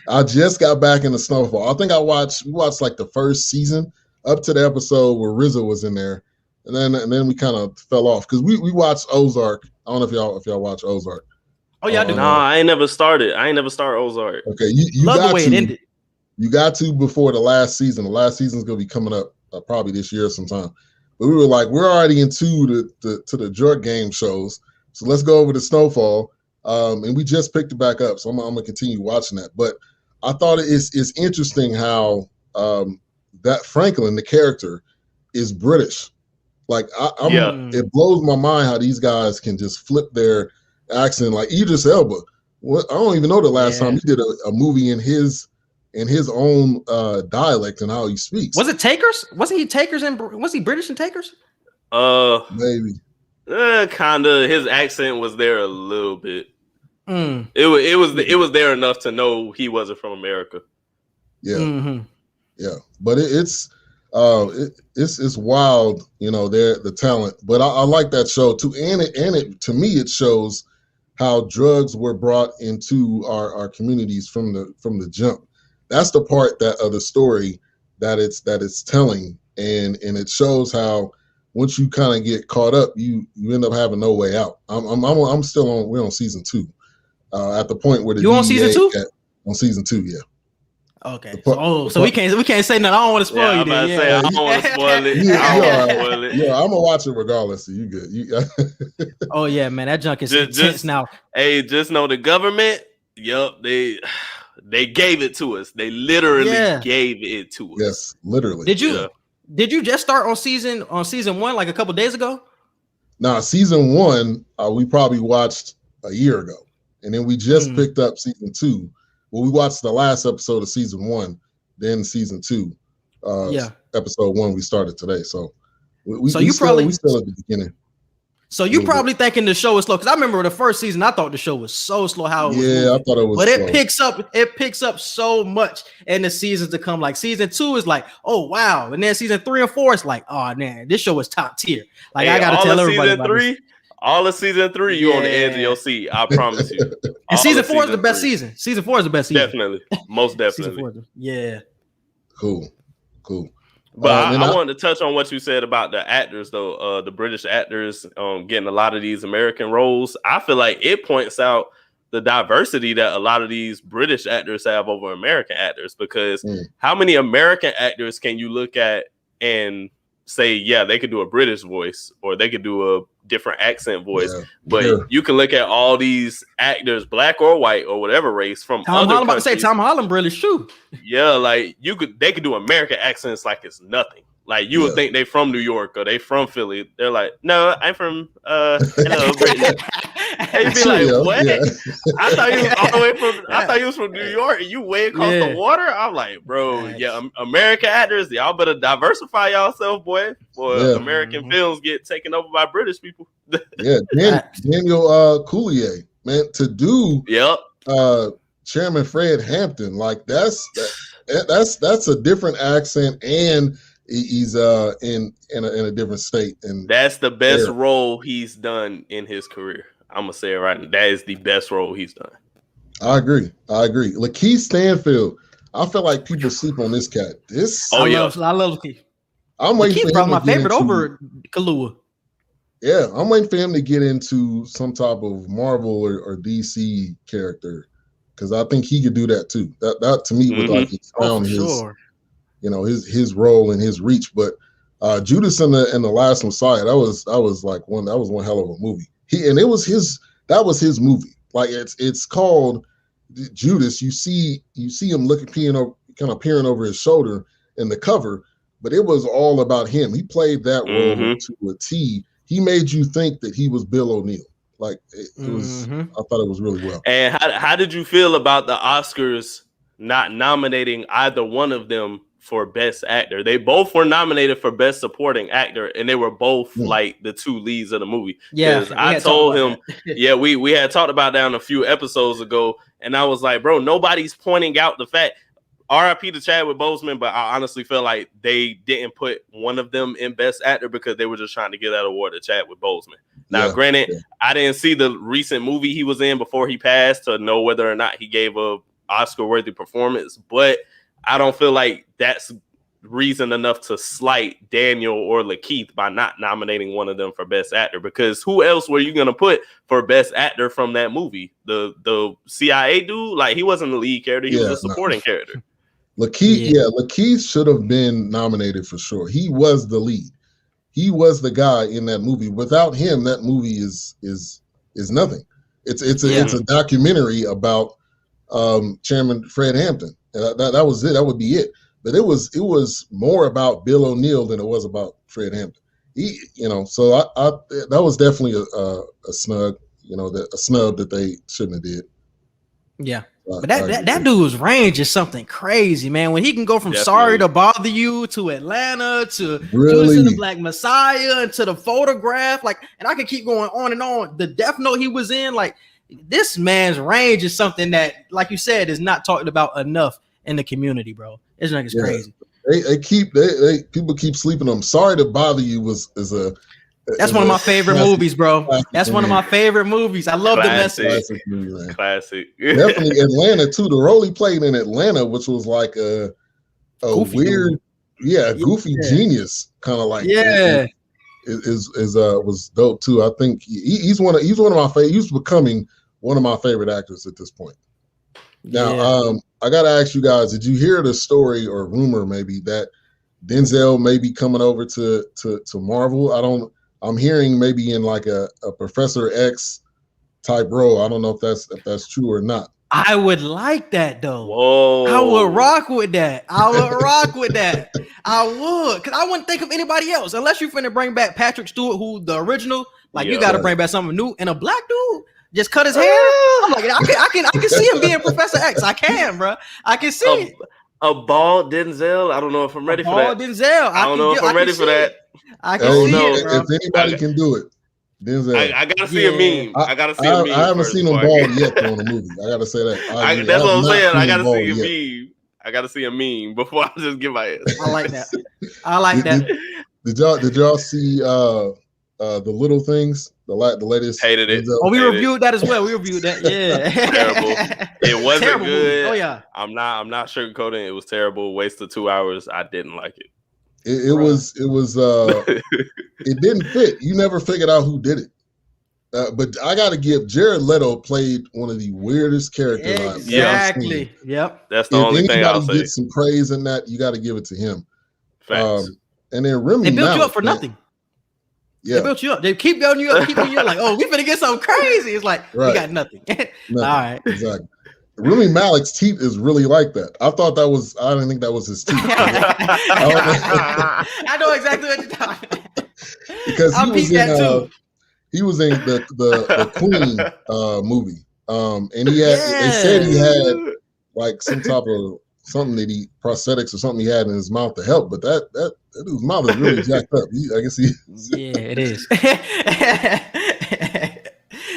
I just got back into Snowfall. I think we watched like the first season up to the episode where RZA was in there, and then we kind of fell off because we watched Ozark. I don't know if y'all watch Ozark. Oh yeah, I do. No, I ain't never started Ozark. Okay, you love got the way to. It ended. You got to before the last season. The last season's gonna be coming up probably this year sometime. But we were like, we're already into the drug game shows, so let's go over to Snowfall. And we just picked it back up, so I'm gonna continue watching that. But I thought it's interesting how that Franklin, the character, is British. Like it blows my mind how these guys can just flip their accent. Like Idris Elba, I don't even know the last time he did a movie in his own dialect and how he speaks. Was it Takers? Wasn't he Takers and was he British in Takers? Maybe. Kinda. His accent was there a little bit. It was there enough to know he wasn't from America. Yeah, yeah. But it's wild, the talent. But I like that show too, and it to me it shows how drugs were brought into our communities from the jump. That's the part of the story that it's telling, and it shows how once you kind of get caught up, you end up having no way out. I'm still on. We're on season 2, at the point where you on season 2? On season 2, yeah. Okay. So we can't say nothing. I don't want to spoil you. I don't want to spoil it. Yeah, I'm gonna watch it regardless. So you good? Oh yeah, man, that junk is intense now. Hey, just know the government. Yup, they gave it to us. They literally gave it to us. Yes, literally. Did you just start on season 1 like a couple days ago? Nah, season 1 we probably watched a year ago, and then we just picked up season 2. Well, we watched the last episode of season 1, then season 2. Episode 1 we started today. So we still at the beginning. So you probably thinking the show is slow, because I remember the first season I thought the show was so slow how it was moving. I thought it was but slow. it picks up so much in the seasons to come. Like season 2 is like, oh wow, and then season 3 and 4 is like, oh man, this show is top tier. Like I gotta tell everybody about this. All of season 3, you on the edge of your seat. I promise you. And season 4 is the best season. Season 4 is the best season. Definitely, most definitely. Cool. But I wanted to touch on what you said about the actors, though. The British actors getting a lot of these American roles. I feel like it points out the diversity that a lot of these British actors have over American actors. Because how many American actors can you look at and say, yeah, they could do a British voice or they could do a different accent voice, but you can look at all these actors, black or white or whatever race, from other countries. I'm about to say Tom Holland British too. Yeah, like they could do American accents like it's nothing. Like you would think they from New York or they from Philly. They're like, no, I'm from hello, Britain. And you'd be like, what? Yeah. I thought you was all the way from. I thought you was from New York and you way across the water. I'm like, bro, American actors, y'all better diversify yourself, boy. Or American films get taken over by British people. Daniel Coulier, man, to do Chairman Fred Hampton, like that's a different accent, and he's in a different state, and that's the best role he's done in his career. I'm gonna say it right now. That is the best role he's done. I agree. Lakeith Stanfield. I feel like people sleep on this cat. I love Lakeith. I'm waiting for him. Probably my favorite over Kahlua. Yeah, I'm waiting for him to get into some type of Marvel or DC character, because I think he could do that too. That to me was like he found his role and his reach. But Judas and the Last Messiah, that was one hell of a movie. That was his movie. Like it's called Judas. You see him kind of peering over his shoulder in the cover, but it was all about him. He played that role to a T. He made you think that he was Bill O'Neill. Like it was. I thought it was really well. And how did you feel about the Oscars not nominating either one of them for Best Actor. They both were nominated for Best Supporting Actor, and they were both like the two leads of the movie. Yeah, I told him, yeah, we had talked about that a few episodes ago, and I was like, bro, nobody's pointing out the fact. RIP to Chadwick Boseman, but I honestly feel like they didn't put one of them in Best Actor because they were just trying to give that award to Chadwick Boseman. Now, granted, I didn't see the recent movie he was in before he passed to know whether or not he gave a Oscar-worthy performance, but I don't feel like that's reason enough to slight Daniel or Lakeith by not nominating one of them for Best Actor, because who else were you going to put for Best Actor from that movie? The CIA dude? Like, he wasn't the lead character. He was a supporting character. Lakeith should have been nominated for sure. He was the lead. He was the guy in that movie. Without him, that movie is nothing. It's a documentary about Chairman Fred Hampton. That was it. That would be it. But it was more about Bill O'Neill than it was about Fred Hampton. So I that was definitely a snub. A snub that they shouldn't have did. Yeah. But that dude's range is something crazy, man. When he can go from Sorry to Bother You to Atlanta to Judas and the Black Messiah and to The Photograph, and I could keep going on and on. The Death Note he was in, this man's range is something that, like you said, is not talked about enough in the community, bro. It's crazy. People keep sleeping on him. Sorry to Bother You That's one of my favorite movies, bro. That's one of my favorite movies. I love the message. Classic. Definitely Atlanta too. The role he played in Atlanta, which was like a goofy weird, goofy genius kind of like. Yeah, was dope too. I think he's one of my favorite. He's becoming one of my favorite actors at this point. Now, I gotta ask you guys: did you hear the story or rumor maybe that Denzel may be coming over to Marvel? I'm hearing maybe in like a Professor X type role. I don't know if that's true or not. I would like that though. Whoa! I would rock with that. I would, because I wouldn't think of anybody else unless you're finna bring back Patrick Stewart, who the original. You got to bring back something new, and a black dude just cut his hair. I'm like, I can see him being Professor X. I can, bro. I can see it. A bald Denzel. I don't know if I'm ready for that. Denzel. I don't know if I'm ready for that. I can see it, bro. If anybody can do it, Denzel. I gotta see a meme. I gotta see a meme. I haven't seen him bald yet on the movie. I gotta say that. That's what I'm saying. I gotta see a meme. I gotta see a meme before I just give my ass. I like that. Did y'all see the Little Things? The latest. Hated it. We reviewed that as well. We reviewed that. Yeah. Terrible. It wasn't terrible good. Movie. Oh yeah. I'm not sugarcoating. It was terrible. Waste of 2 hours. I didn't like it. It was it didn't fit. You never figured out who did it. But I got to give Jared Leto played one of the weirdest characters I've ever seen. Yep. That's the only thing I'll say. If anybody gets some praise in that, you got to give it to him. Facts. And then Remy they built Malek, you up for nothing. Yeah. They built you up. They keep building you up, keeping you like, oh, we finna get something crazy. It's like, we got nothing. All right. Exactly. Remy Malek's teeth is really like that. I didn't think that was his teeth. I know exactly what you're talking about. Because he was in the Queen movie. And they said he had like some type of something that prosthetics or something he had in his mouth to help, but that dude's mouth is really jacked up. Yeah, it is.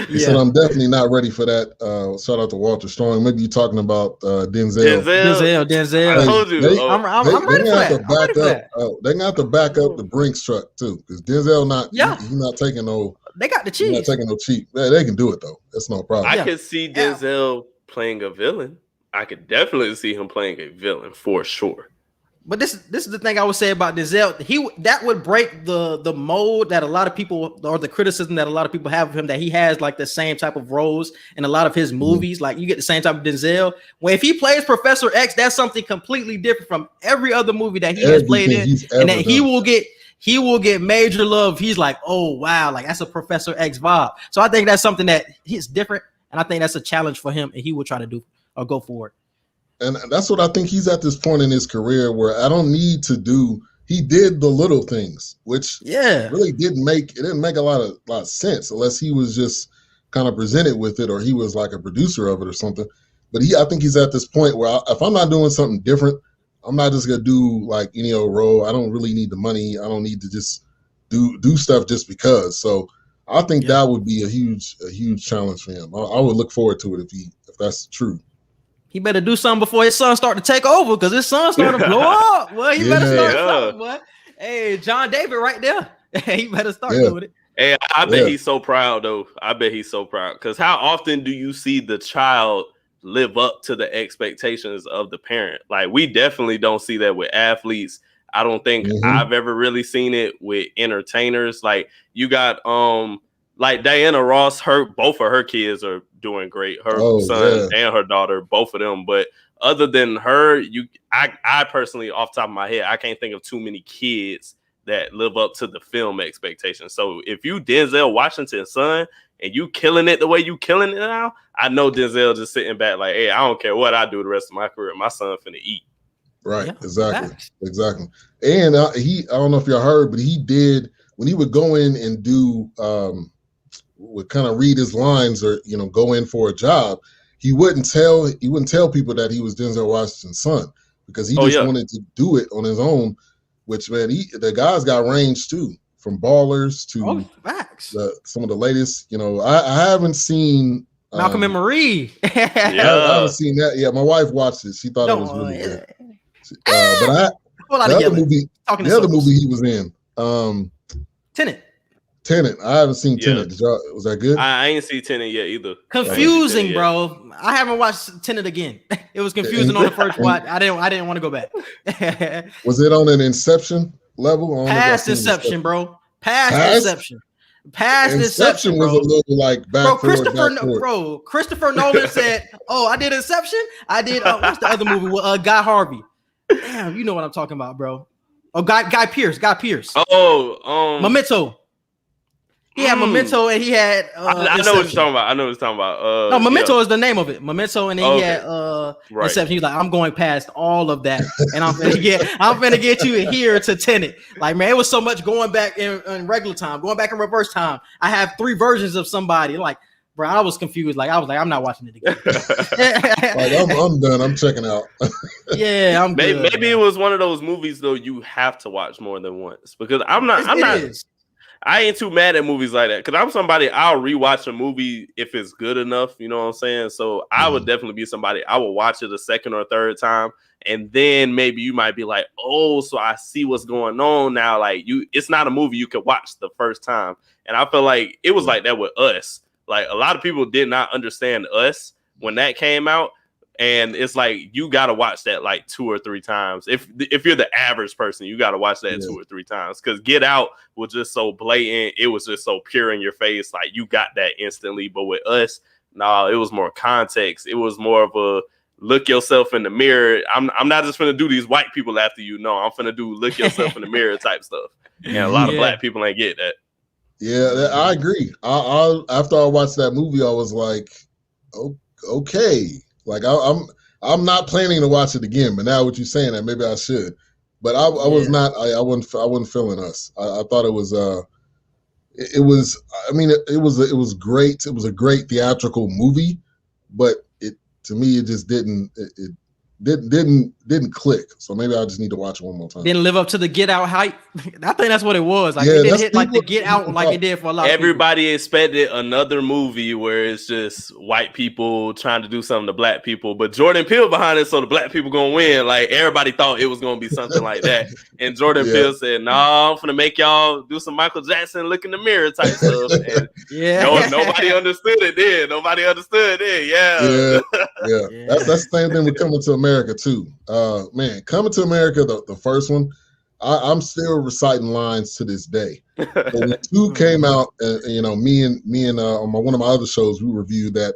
He said, I'm definitely not ready for that. Shout out to Walter Strong. Maybe you're talking about Denzel. Denzel. I told you. I'm ready for that. They're going to have to back up the Brinks truck, too, because Denzel he's not taking no... They got the cheap. Not taking no cheap. They can do it, though. That's no problem. I could see Denzel playing a villain. I could definitely see him playing a villain for sure. But this is the thing I would say about Denzel. That would break the mold that a lot of people, or the criticism that a lot of people have of him, that he has like the same type of roles in a lot of his movies. Like you get the same type of Denzel. When if he plays Professor X, that's something completely different from every other movie that he has played in, and that he will get major love. He's like, oh wow, like that's a Professor X vibe. So I think that's something that he's different, and I think that's a challenge for him, and he will try to do or go for it. And that's what I think he's at this point in his career where I don't need to do. He did the little things, which really didn't make a lot of sense unless he was just kind of presented with it or he was like a producer of it or something. But I think he's at this point where if I'm not doing something different, I'm not just gonna do like any old role. I don't really need the money. I don't need to just do stuff just because. So I think that would be a huge challenge for him. I would look forward to it if that's true. He better do something before his son start to take over, because his son starting to blow up. Well, he better start something, boy. Hey, John David right there. He better start doing it. Hey, I bet he's so proud, though. I bet he's so proud. Because how often do you see the child live up to the expectations of the parent? Like, we definitely don't see that with athletes. I don't think I've ever really seen it with entertainers. Like, you got like Diana Ross, both of her kids are doing great. Her son and her daughter, both of them. But other than her, I personally, off the top of my head, I can't think of too many kids that live up to the film expectations. So if you Denzel Washington's son and you killing it the way you killing it now, I know Denzel just sitting back like, hey, I don't care what I do the rest of my career. My son finna eat. Right. Exactly. And I don't know if y'all heard, but he did, when he would go in and do, would kind of read his lines or, go in for a job, he wouldn't tell people that he was Denzel Washington's son, because he just wanted to do it on his own, which, man, the guy's got range too, from Ballers to some of the latest, I haven't seen Malcolm and Marie. I haven't seen that yet. My wife watched it. She thought it was really good. But the other movie he was in, Tenet. I haven't seen Tenet. Was that good? I ain't seen Tenet yet either. Confusing, bro. I haven't watched Tenet again. It was confusing on the first watch. I didn't want to go back. Was it on an Inception level? Past Inception, bro. Past Inception. Past Inception was a little like back Christopher Nolan said, "Oh, I did Inception. I did what's the other movie with Guy Harvey? Damn, you know what I'm talking about, bro. Oh, Guy Pearce. Oh, Memento. He had Memento, and he had. I know what you're talking about. No, Memento is the name of it. Memento, and then he had Inception. He's like, I'm going past all of that, and I'm gonna get you here to Tenet. Like, man, it was so much going back in regular time, going back in reverse time. I have 3 versions of somebody. Like, bro, I was confused. Like, I was like, I'm not watching it again. Like, I'm done. I'm checking out. Yeah, I'm good. Maybe it was one of those movies though you have to watch more than once, because I ain't too mad at movies like that, because I'm somebody, I'll rewatch a movie if it's good enough, you know what I'm saying? So I would definitely be somebody, I will watch it a second or third time, and then maybe you might be like, oh, so I see what's going on now. Like, it's not a movie you could watch the first time. And I feel like it was like that with Us. Like, a lot of people did not understand Us when that came out. And it's like, you got to watch that like 2 or 3 times. If you're the average person, you got to watch that 2 or 3 times, because Get Out was just so blatant. It was just so pure in your face. Like, you got that instantly. But with Us, it was more context. It was more of a look yourself in the mirror. I'm not just going to do these white people after you. No, I'm going to do look yourself in the mirror type stuff. And a lot of black people ain't get that. Yeah, I agree. After I watched that movie, I was like, okay. Like, I'm not planning to watch it again, but now with you saying that, maybe I should. But I was not. I wasn't feeling Us. I thought it was. It was. I mean, it was great. It was a great theatrical movie, but to me, it just didn't. It didn't click. So maybe I just need to watch it one more time. Didn't live up to the Get Out hype. I think that's what it was. Like, it didn't hit like the Get Out like it did for a lot of people. Everybody expected another movie where it's just white people trying to do something to black people, but Jordan Peele behind it, so the black people gonna win. Like, everybody thought it was gonna be something like that, and Jordan Peele said, "No, I'm gonna make y'all do some Michael Jackson look in the mirror type stuff." And nobody understood it then. Yeah. That's the same thing with Coming to America too. Man, Coming to America, the first one, I'm still reciting lines to this day. But when 2 came out, me and on one of my other shows, we reviewed that.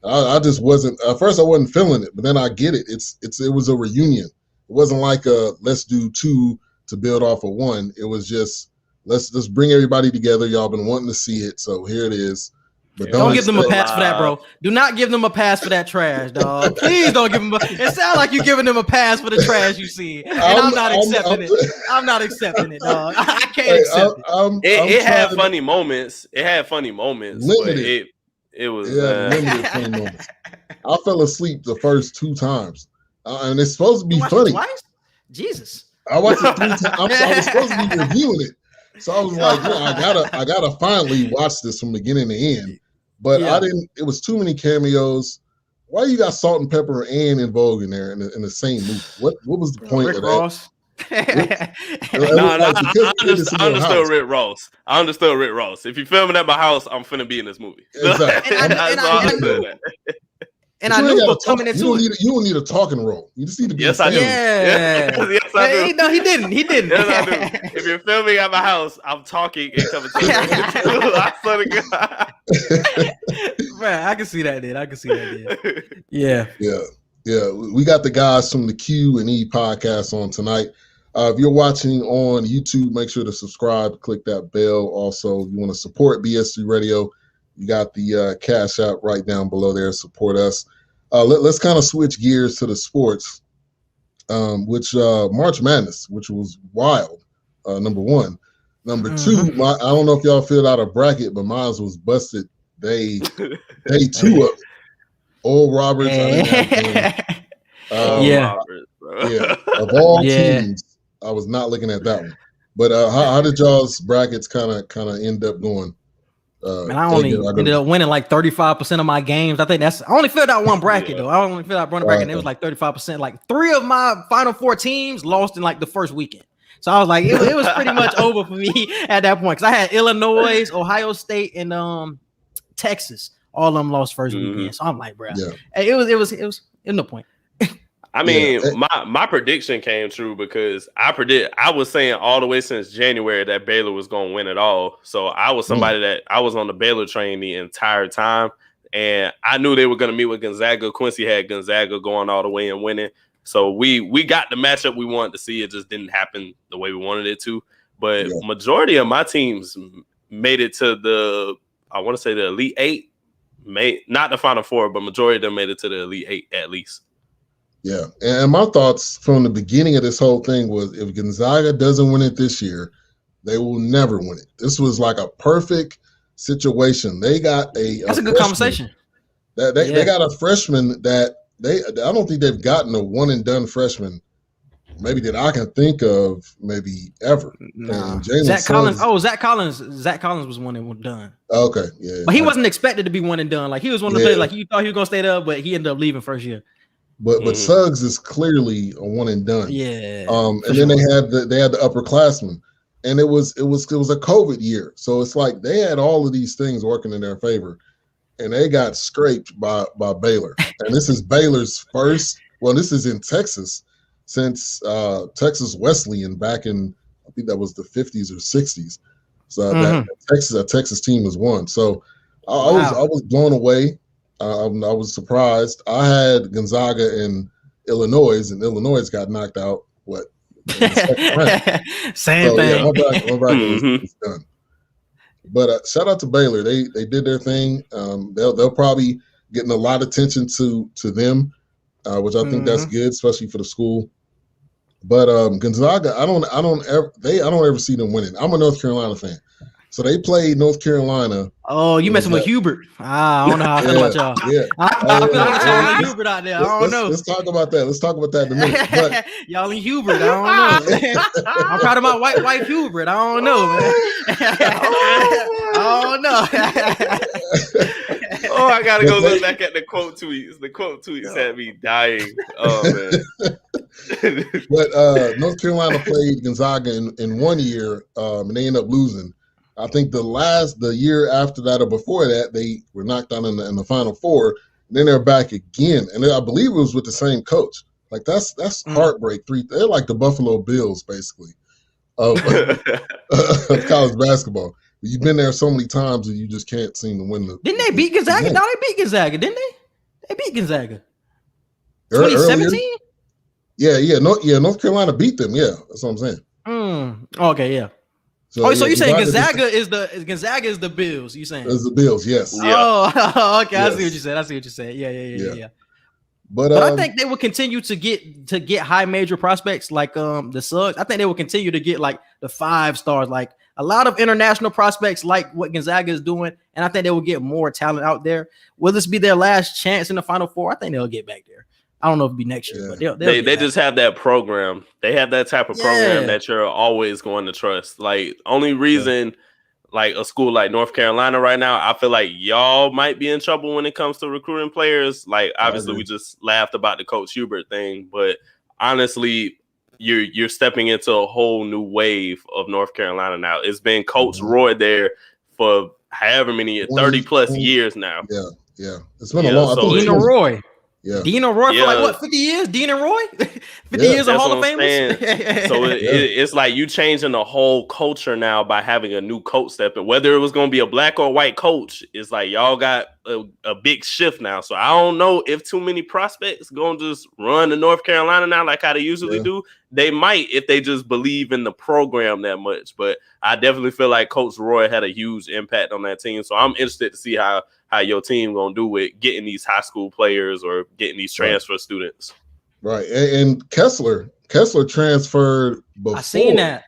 I just wasn't, at first I wasn't feeling it, but then I get it. It was a reunion. It wasn't like let's do 2 to build off of 1. It was just, let's bring everybody together. Y'all been wanting to see it, so here it is. But don't give them a pass for that, bro. Do not give them a pass for that trash, dog. Please don't give them it sounds like you're giving them a pass for the trash you see. And I'm not accepting it. I'm not accepting it, dog. I can't accept it. It had funny moments. It had funny moments. Limited. But it was limited funny moments. I fell asleep the first 2 times. And it's supposed to be funny. Twice? Jesus. I watched it 3 times. I was supposed to be reviewing it. So I was like, I gotta finally watch this from beginning to end. But I didn't. It was too many cameos. Why you got Salt and Pepper and In Vogue in there in the same movie? What was the point Rick of Ross? that? I understood Rick Ross. I understood Rick Ross. If you filming at my house, I'm finna be in this movie. Exactly. And I knew coming into it. You don't need a talking role. You just need to be. Yes, I do. Yeah. Yes, I do. No, he didn't. Yes, I do. If you're filming at my house, I'm talking and coming to you. I swear to God. Man, I can see that, dude. Yeah. We got the guys from the Q&E podcast on tonight. If you're watching on YouTube, make sure to subscribe, click that bell. Also, if you want to support BS3 Radio, you got the Cash App right down below there. Support us. Let's kind of switch gears to the sports, which March Madness, which was wild, number one. Number two, I don't know if y'all filled out a bracket, but mine was busted day 2 of it. Old Roberts. Of all teams, I was not looking at that one. But how did y'all's brackets kind of end up going? And I only ended up winning like 35% of my games. I only filled out one bracket though. I only filled out one bracket, and it was like 35%. Like 3 of my Final Four teams lost in like the first weekend. So I was like, it was pretty much over for me at that point, because I had Illinois, Ohio State, and Texas. All of them lost first weekend. So I'm like, bro, it was no point. I mean, my prediction came true because I was saying all the way since January that Baylor was going to win it all. So I was somebody that I was on the Baylor train the entire time, and I knew they were going to meet with Gonzaga. Quincy had Gonzaga going all the way and winning. So we got the matchup we wanted to see. It just didn't happen the way we wanted it to. But majority of my teams made it to the Elite Eight. Not the Final Four, but majority of them made it to the Elite Eight at least. Yeah, and my thoughts from the beginning of this whole thing was, if Gonzaga doesn't win it this year, they will never win it. This was like a perfect situation. They got that's a good conversation. They got a freshman that I don't think they've gotten a one and done freshman, maybe that I can think of, maybe ever. Nah. Zach Collins. Zach Collins was one and done. Okay, yeah. But he wasn't expected to be one and done. Like, he was one of the players, like, you thought he was gonna stay there, but he ended up leaving first year. But Suggs is clearly a one and done. Yeah. And then they had the upperclassmen, and it was a COVID year, so it's like they had all of these things working in their favor, and they got scraped by Baylor. And this is Baylor's first. Well, this is in Texas since Texas Wesleyan back in, I think that was the 50s or 60s. So that Texas team has won. So I was blown away. I was surprised. I had Gonzaga and Illinois, and Illinois got knocked out. Same thing. Yeah, my bracket was done. But shout out to Baylor. They did their thing. They'll probably getting a lot of attention to them, which I think that's good, especially for the school. But Gonzaga, I don't ever see them winning. I'm a North Carolina fan. So they played North Carolina. Oh, you messing with Hubert. I don't know how I feel about y'all. Yeah. I feel like y'all in Hubert out there. I don't know. Let's talk about that. in a minute. But, y'all in Hubert. I don't know. I'm proud of my white wife Hubert. I don't know, man. I don't know. Oh, I gotta go look back at the quote tweets. The quote tweets had me dying. Oh man. But North Carolina played Gonzaga in 1 year, and they ended up losing. I think the year after that or before that, they were knocked out in the Final Four. And then they're back again, and I believe it was with the same coach. Like that's heartbreak. They're like the Buffalo Bills, basically, of college basketball. You've been there so many times and you just can't seem to win the. Didn't they beat Gonzaga? No, they beat Gonzaga, didn't they? They beat Gonzaga. 2017. Yeah. North Carolina beat them. Yeah, that's what I'm saying. Okay, yeah. So you're saying Gonzaga is the Bills? You saying it's the Bills? Yes. Yeah. Oh, okay. Yes. I see what you said. Yeah. But I think they will continue to get high major prospects like the Suggs. I think they will continue to get like the 5 stars, like a lot of international prospects, like what Gonzaga is doing. And I think they will get more talent out there. Will this be their last chance in the Final Four? I think they'll get back there. I don't know if it'll be next year, but they just have that program. They have that type of program that you're always going to trust. Like, only reason like a school like North Carolina right now, I feel like y'all might be in trouble when it comes to recruiting players. Like, obviously we just laughed about the Coach Hubert thing, but honestly, you're stepping into a whole new wave of North Carolina now. It's been Coach Roy there for however many 30 plus years now. Yeah. It's been a long time. Dino Roy. Yeah. Dino Roy for like what, 50 years? Dino Roy? 50 years of Hall of Famers? So it's like you changing the whole culture now by having a new coach step in. Whether it was going to be a black or white coach, it's like y'all got a big shift now. So I don't know if too many prospects going to just run to North Carolina now like how they usually do. They might if they just believe in the program that much. But I definitely feel like Coach Roy had a huge impact on that team. So I'm interested to see how your team gonna do with getting these high school players or getting these transfer students. Right. And Kessler transferred before. I seen that.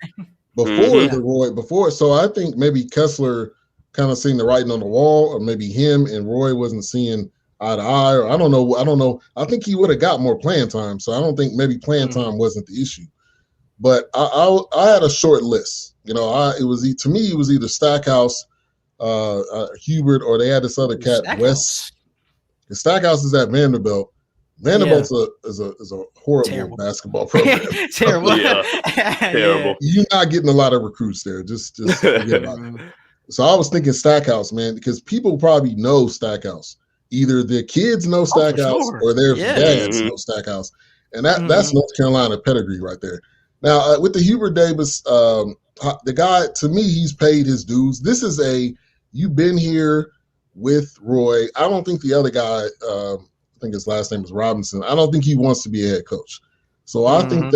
Before. So I think maybe Kessler kind of seen the writing on the wall, or maybe him and Roy wasn't seeing eye to eye, or I don't know. I think he would have got more playing time. So I don't think maybe playing time wasn't the issue. But I had a short list. You know, it was either Stackhouse, Hubert, or they had this other cat, West. The Stackhouse is at Vanderbilt. Vanderbilt's is a horrible basketball program. Terrible. Terrible. You're not getting a lot of recruits there. Just forget about it. So I was thinking Stackhouse, man, because people probably know Stackhouse. Either their kids know Stackhouse or their dads know Stackhouse. And that's North Carolina pedigree right there. Now, with the Hubert Davis, the guy, to me, he's paid his dues. This is you've been here with Roy. I don't think the other guy, I think his last name is Robinson, I don't think he wants to be a head coach. So I think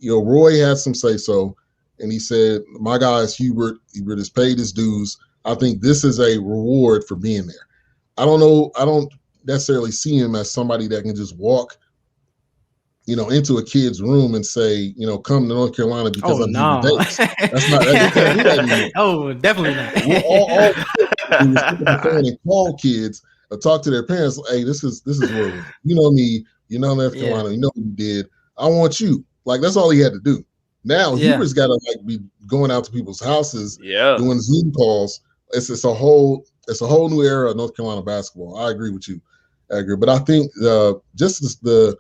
Roy had some say-so, and he said, my guy is Hubert. Hubert has paid his dues. I think this is a reward for being there. I don't know. I don't necessarily see him as somebody that can just walk, into a kid's room and say, come to North Carolina because I'm Hubert Davis. That's not. They can't do that anymore. Oh, definitely not. All and call kids or talk to their parents. Hey, this is where you know me. You know North Carolina. You know what you did. I want you. Like, that's all he had to do. Now Hubert's got to be going out to people's houses, doing Zoom calls. It's a whole new era of North Carolina basketball. I agree with you, Edgar. But I think just the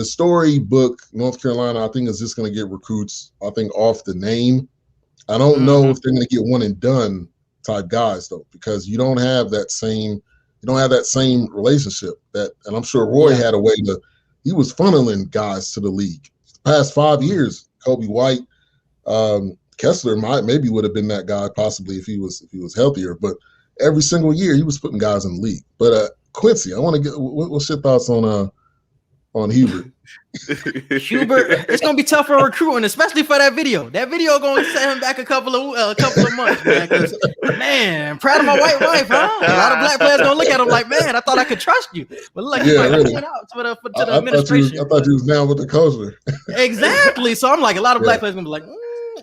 storybook North Carolina, I think, is just going to get recruits, I think, off the name. I don't know if they're going to get one and done type guys, though, because you don't have that same relationship and I'm sure Roy had a way he was funneling guys to the league. The past 5 years, Kobe White, Kessler maybe would have been that guy possibly if he was healthier, but every single year he was putting guys in the league. But Quincy, I want to get what's your thoughts on Hubert? Hubert, it's gonna be tough for recruiting, especially for that video. That video going to set him back a couple of months, man. 'Cause, man, proud of my white wife, huh? A lot of black players gonna look at him like, man, I thought I could trust you, but look, you might really. Out to the administration. I thought you was down with the culture. Exactly. So I'm like, a lot of black players gonna be like,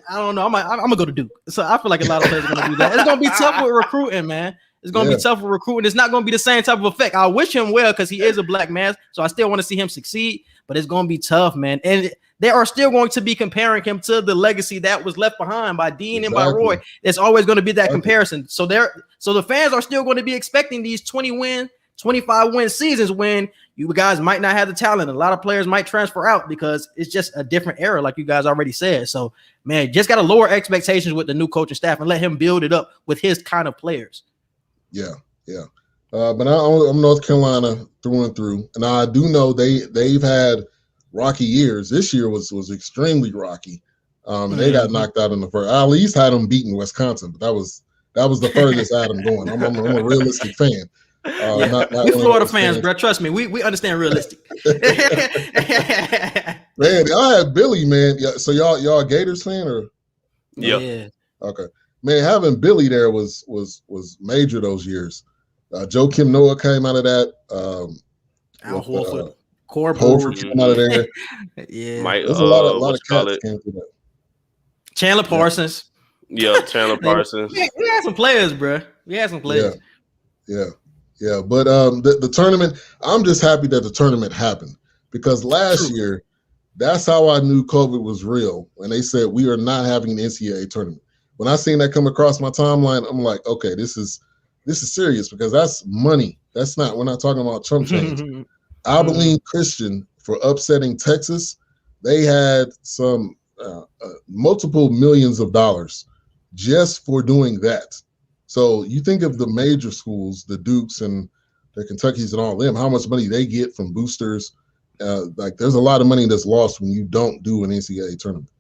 I don't know. I'm gonna go to Duke. So I feel like a lot of players are gonna do that. It's gonna be tough with recruiting, man. It's going to be tough for recruiting. It's not going to be the same type of effect. I wish him well because he is a black man, so I still want to see him succeed, but it's going to be tough, man. And they are still going to be comparing him to the legacy that was left behind by Dean and by Roy. There's always going to be that comparison. So the fans are still going to be expecting these 25-win seasons when you guys might not have the talent. A lot of players might transfer out because it's just a different era, like you guys already said. So, man, just got to lower expectations with the new coaching staff and let him build it up with his kind of players. Yeah. But I'm North Carolina through and through, and I do know they've had rocky years. This year was extremely rocky, and they got knocked out in the first. I at least had them beating Wisconsin, but that was the furthest I had them going. I'm a realistic fan. Not we Florida fans, bro. Trust me, we understand realistic. Man, I had Billy, man. So y'all a Gators fan or? Yeah. Okay. Man, having Billy there was major those years. Joe Kim Noah came out of that. Al Horford. Horford came out of there. There's a lot of cats came through that. Chandler Parsons. Yeah, Chandler Parsons. We had some players, bro. Yeah. But the tournament, I'm just happy that the tournament happened because last year, that's how I knew COVID was real. When they said we are not having an NCAA tournament. When I seen that come across my timeline, I'm like, okay, this is serious because that's money. We're not talking about chump change. Abilene Christian, for upsetting Texas, they had some multiple millions of dollars just for doing that. So you think of the major schools, the Dukes and the Kentuckys and all of them, how much money they get from boosters. Like there's a lot of money that's lost when you don't do an NCAA tournament.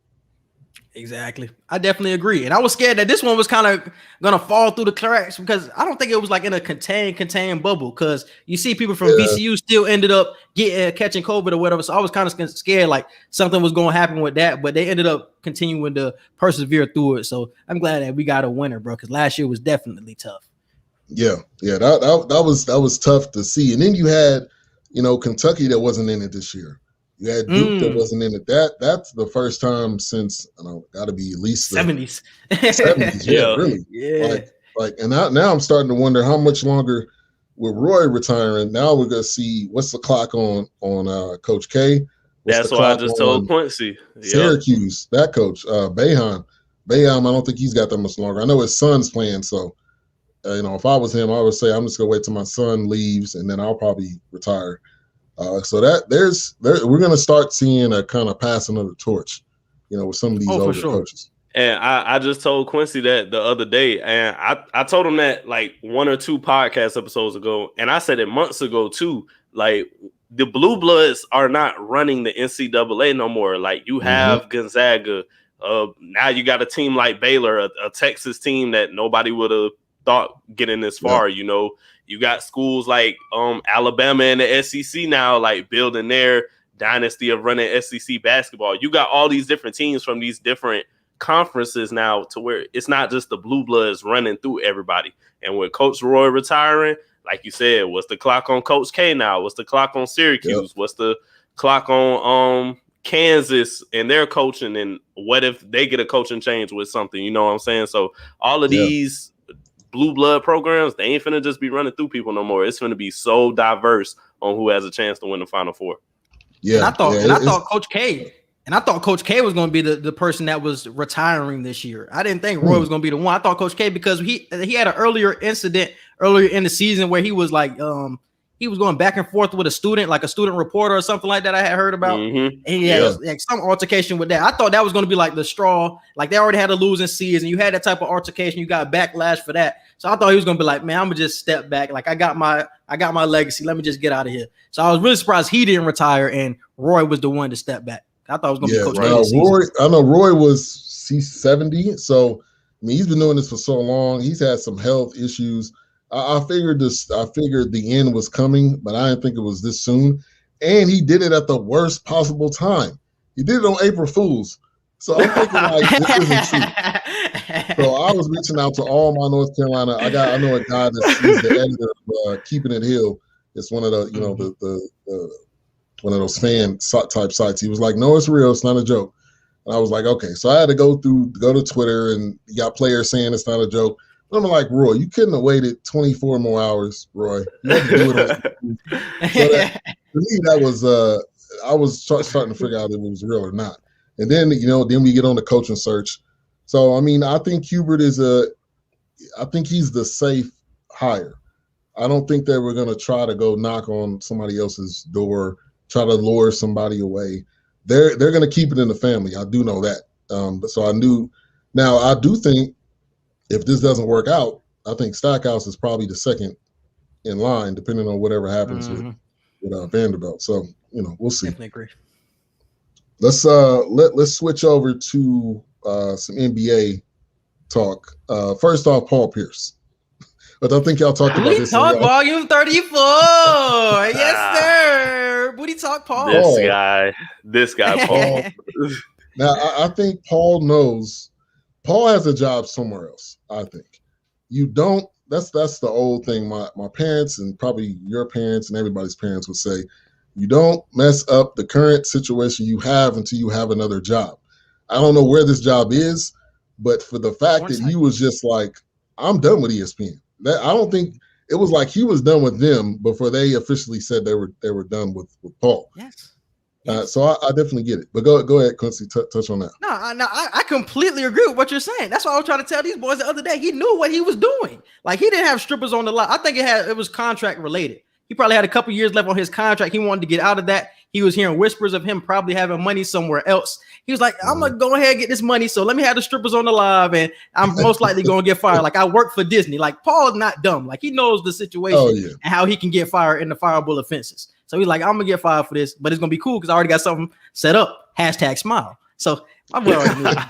Exactly. I definitely agree. And I was scared that this one was kind of going to fall through the cracks because I don't think it was like in a contained bubble because you see people from VCU still ended up catching COVID or whatever. So I was kind of scared like something was going to happen with that, but they ended up continuing to persevere through it. So I'm glad that we got a winner, bro, because last year was definitely tough. Yeah. That was tough to see. And then you had, Kentucky that wasn't in it this year. You had Duke that wasn't in it. That's the first time since got to be at least the 70s. 70s, yeah, really. Yeah. And now I'm starting to wonder how much longer with Roy retiring. Now we're gonna see what's the clock on Coach K. That's what I just told Quincy. Syracuse, that coach, Boeheim. I don't think he's got that much longer. I know his son's playing, so if I was him, I would say I'm just gonna wait till my son leaves and then I'll probably retire. So we're going to start seeing a kind of passing of the torch, with some of these older coaches. And I just told Quincy that the other day, and I told him that like 1 or 2 podcast episodes ago, and I said it months ago too. Like the Blue Bloods are not running the NCAA no more. Like you have Gonzaga. Now you got a team like Baylor, a Texas team that nobody would have thought getting this far. Yeah. You got schools like Alabama and the SEC now, like building their dynasty of running SEC basketball. You got all these different teams from these different conferences now to where it's not just the Blue Bloods running through everybody. And with Coach Roy retiring, like you said, what's the clock on Coach K now? What's the clock on Syracuse? Yep. What's the clock on Kansas and their coaching? And what if they get a coaching change with something? You know what I'm saying? So all of these Blue Blood programs, they ain't finna just be running through people no more. It's finna be so diverse on who has a chance to win the Final Four. Yeah, and I thought Coach K was going to be the person that was retiring this year. I didn't think Roy was going to be the one. I thought Coach K because he had an earlier incident earlier in the season where he was like he was going back and forth with a student, like a student reporter or something like that I had heard about. And he had like some altercation with that. I thought that was going to be like the straw. Like they already had a losing season. You had that type of altercation. You got backlash for that. So I thought he was going to be like, man, I'm going to just step back. Like I got my legacy. Let me just get out of here. So I was really surprised he didn't retire and Roy was the one to step back. I thought it was going to be Coach K. I know Roy was C70. So, I mean, he's been doing this for so long. He's had some health issues. I figured the end was coming, but I didn't think it was this soon. And he did it at the worst possible time. He did it on April Fool's. So I'm thinking like this isn't true. So I was reaching out to all my North Carolina. I know a guy that's the editor of Keeping It Hill. It's one of the the one of those fan type sites. He was like, "No, it's real. It's not a joke." And I was like, "Okay." So I had to go to Twitter, and you got players saying it's not a joke. I'm like, Roy, you couldn't have waited 24 more hours, Roy. You had to do it on so that, to me, that was I was starting to figure out if it was real or not. And then then we get on the coaching search. So I mean, I think Hubert he's the safe hire. I don't think that we're gonna try to go knock on somebody else's door, try to lure somebody away. They're gonna keep it in the family. I do know that. So I do think if this doesn't work out, I think Stackhouse is probably the second in line, depending on whatever happens with Vanderbilt. So we'll see. Definitely agree. Let's switch over to some NBA talk. First off, Paul Pierce. But I think y'all talked about this. Talk volume 34. Yes, sir. Booty talk, Paul. This guy, Paul. Now, I think Paul knows. Paul has a job somewhere else. I think you don't. That's the old thing. My parents and probably your parents and everybody's parents would say, you don't mess up the current situation you have until you have another job. I don't know where this job is, but for the fact that he was just like, I'm done with ESPN. I don't think it was like he was done with them before they officially said they were done with Paul. Yes. So I definitely get it. But go ahead, Quincy, touch on that. No, I completely agree with what you're saying. That's why I was trying to tell these boys the other day. He knew what he was doing. Like, he didn't have strippers on the line. I think it was contract related. He probably had a couple years left on his contract. He wanted to get out of that. He was hearing whispers of him probably having money somewhere else. He was like, I'm going to go ahead and get this money. So let me have the strippers on the live, and I'm most likely going to get fired. Like, I work for Disney. Like, Paul is not dumb. Like, he knows the situation and how he can get fired in the fireable offenses. So he's like, I'm going to get fired for this, but it's going to be cool because I already got something set up. #smile. So my boy already knew it was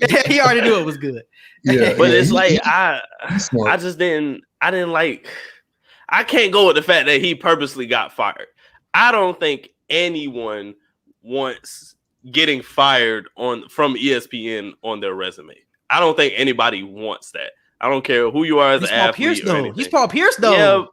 good. He already knew it was good. Yeah, but it's like, I can't go with the fact that he purposely got fired. I don't think anyone wants getting fired from ESPN on their resume. I don't think anybody wants that. I don't care who you are as an athlete. He's Paul Pierce, though.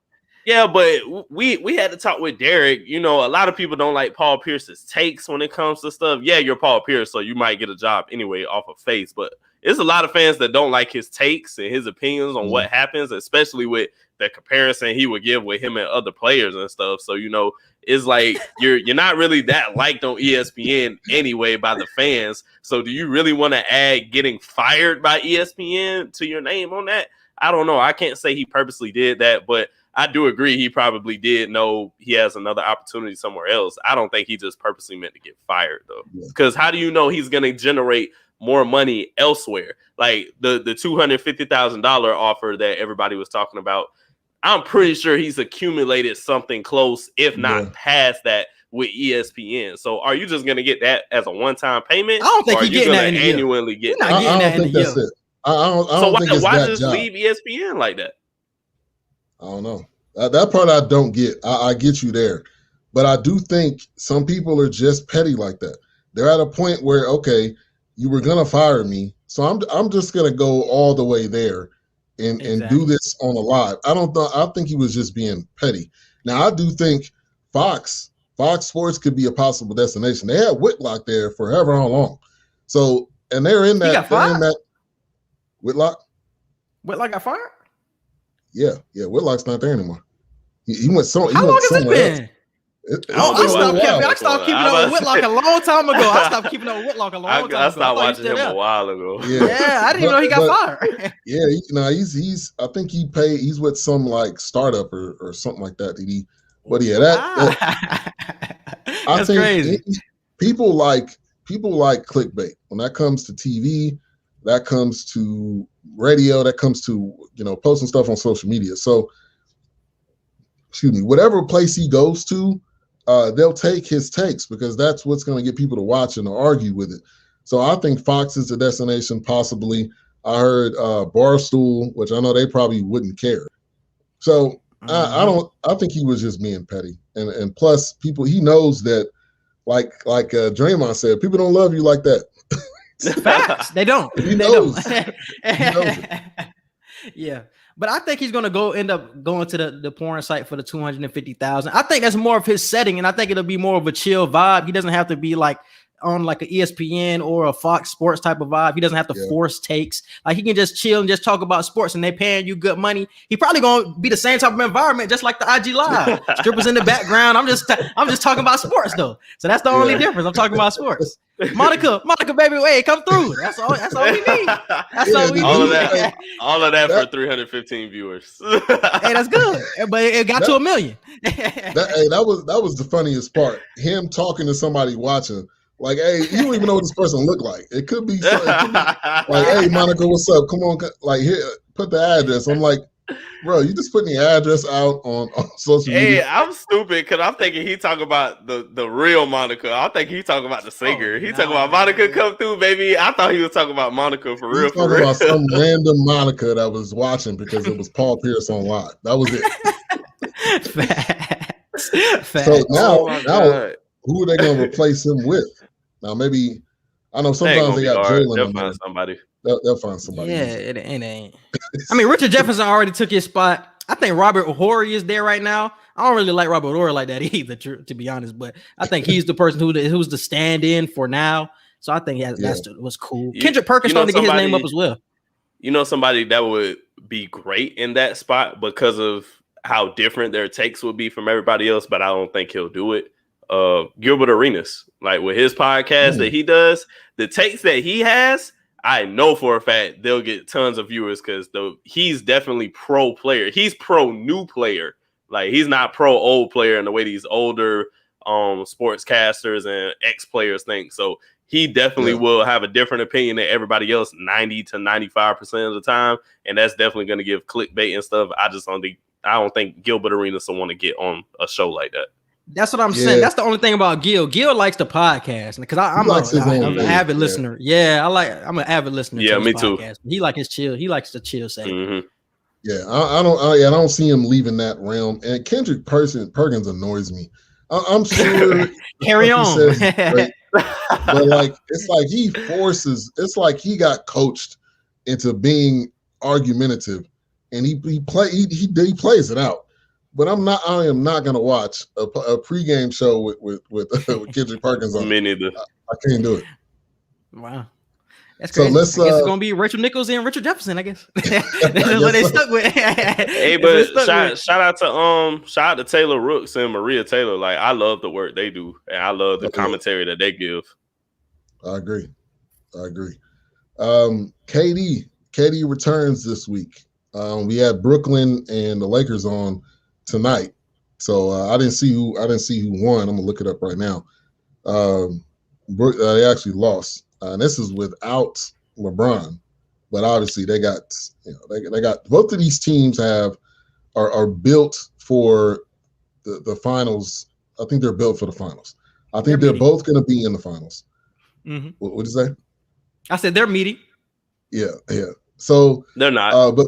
Yeah, but we had to talk with Derek. You know, a lot of people don't like Paul Pierce's takes when it comes to stuff. Yeah, you're Paul Pierce, so you might get a job anyway off of face. But there's a lot of fans that don't like his takes and his opinions on what happens, especially with the comparison he would give with him and other players and stuff. So, you know, it's like you're not really that liked on ESPN anyway by the fans. So do you really want to add getting fired by ESPN to your name on that? I don't know. I can't say he purposely did that, but I do agree he probably did know he has another opportunity somewhere else. I don't think he just purposely meant to get fired, though. Because how do you know he's going to generate more money elsewhere? Like the $250,000 offer that everybody was talking about, I'm pretty sure he's accumulated something close, if not past that, with ESPN. So are you just going to get that as a one-time payment? I don't think he's getting that annually. You're not getting that in a year. So why just leave ESPN like that? I don't know. That part I don't get. I get you there. But I do think some people are just petty like that. They're at a point where, okay, you were going to fire me, so I'm just going to go all the way there and do this on a live. I think he was just being petty. Now, I do think Fox Sports could be a possible destination. They had Whitlock there for however long. So, and they're in that. He got fired? Whitlock? Whitlock got fired? Yeah. Whitlock's not there anymore. He went somewhere. How long has it been? Else. I stopped keeping up with Whitlock a long time ago. I stopped keeping up with Whitlock a long time ago. I stopped watching him a while ago. Yeah, I didn't even know he got fired. Yeah, he's. I think he's with some like startup or something like that. That's crazy. People like clickbait. When that comes to TV, that comes to radio, that comes to posting stuff on social media. So, whatever place he goes to, they'll take his takes because that's what's going to get people to watch and to argue with it. So I think Fox is the destination, possibly. I heard Barstool, which I know they probably wouldn't care. So I think he was just being petty. And plus, he knows that, like Draymond said, people don't love you like that. Facts. They don't. He knows. Yeah. But I think he's going to end up going to the porn site for the $250,000. I think that's more of his setting, and I think it'll be more of a chill vibe. He doesn't have to be like on like an ESPN or a Fox Sports type of vibe. He doesn't have to force takes. Like, he can just chill and just talk about sports, and they're paying you good money. He probably going to be the same type of environment, just like the IG Live. Strippers in the background. I'm just talking about sports though. So that's the only difference. I'm talking about sports. Monica, baby, wait, come through. That's all we need. That's all we need. All of that for 315 viewers. Hey, that's good. But it got to 1 million. That was the funniest part. Him talking to somebody watching. Like, hey, you don't even know what this person look like. It could be like, hey, Monica, what's up? Come on, like, here, put the address. I'm like, bro, you just putting the address out on social media. Hey, I'm stupid because I'm thinking he talking about the real Monica. I think he talking about the singer. Talking about Monica come through, baby. I thought he was talking about Monica for real. Talking about some random Monica that was watching because it was Paul Pierce on live. That was it. Facts. So now, who are they going to replace him with? Now, maybe, I know sometimes they got Jalen. They'll find somebody. They'll find somebody. Yeah, it ain't. I mean, Richard Jefferson already took his spot. I think Robert Horry is there right now. I don't really like Robert Horry like that either, to be honest. But I think he's the person who's the stand-in for now. So I think that's what's cool. Kendrick Perkins starting to get his name up as well. You know, somebody that would be great in that spot because of how different their takes would be from everybody else, but I don't think he'll do it. Gilbert Arenas. Like with his podcast that he does, the takes that he has, I know for a fact they'll get tons of viewers because he's definitely pro player. He's pro new player. Like he's not pro old player in the way these older sportscasters and ex-players think. So he definitely will have a different opinion than everybody else 90 to 95% of the time. And that's definitely going to give clickbait and stuff. I don't think Gilbert Arenas will want to get on a show like that. That's what I'm saying. That's the only thing about Gil. Gil likes the podcast because I'm an avid listener. Yeah, I'm an avid listener. Yeah, me too. He likes his chill. He likes the chill setting. Mm-hmm. Yeah, I don't see him leaving that realm. And Kendrick Perkins annoys me. I'm sure. Carry on. But like it's like he got coached into being argumentative, and he plays it out. But I am not gonna watch a pregame show with Kendrick Perkins on. Me neither. I can't do it. Wow. That's crazy. So I guess it's gonna be Rachel Nichols and Richard Jefferson, I guess. That's what they stuck with. Hey, but shout out to Taylor Rooks and Maria Taylor. Like I love the work they do, and I love the commentary that they give. I agree. KD returns this week. We had Brooklyn and the Lakers on tonight, so I didn't see who won. I'm gonna look it up right now. They actually lost, and this is without LeBron. But obviously, they got both of these teams are built for the finals. I think they're built for the finals. I think they're both going to be in the finals. Mm-hmm. What did you say? I said they're meaty. Yeah. So they're not. But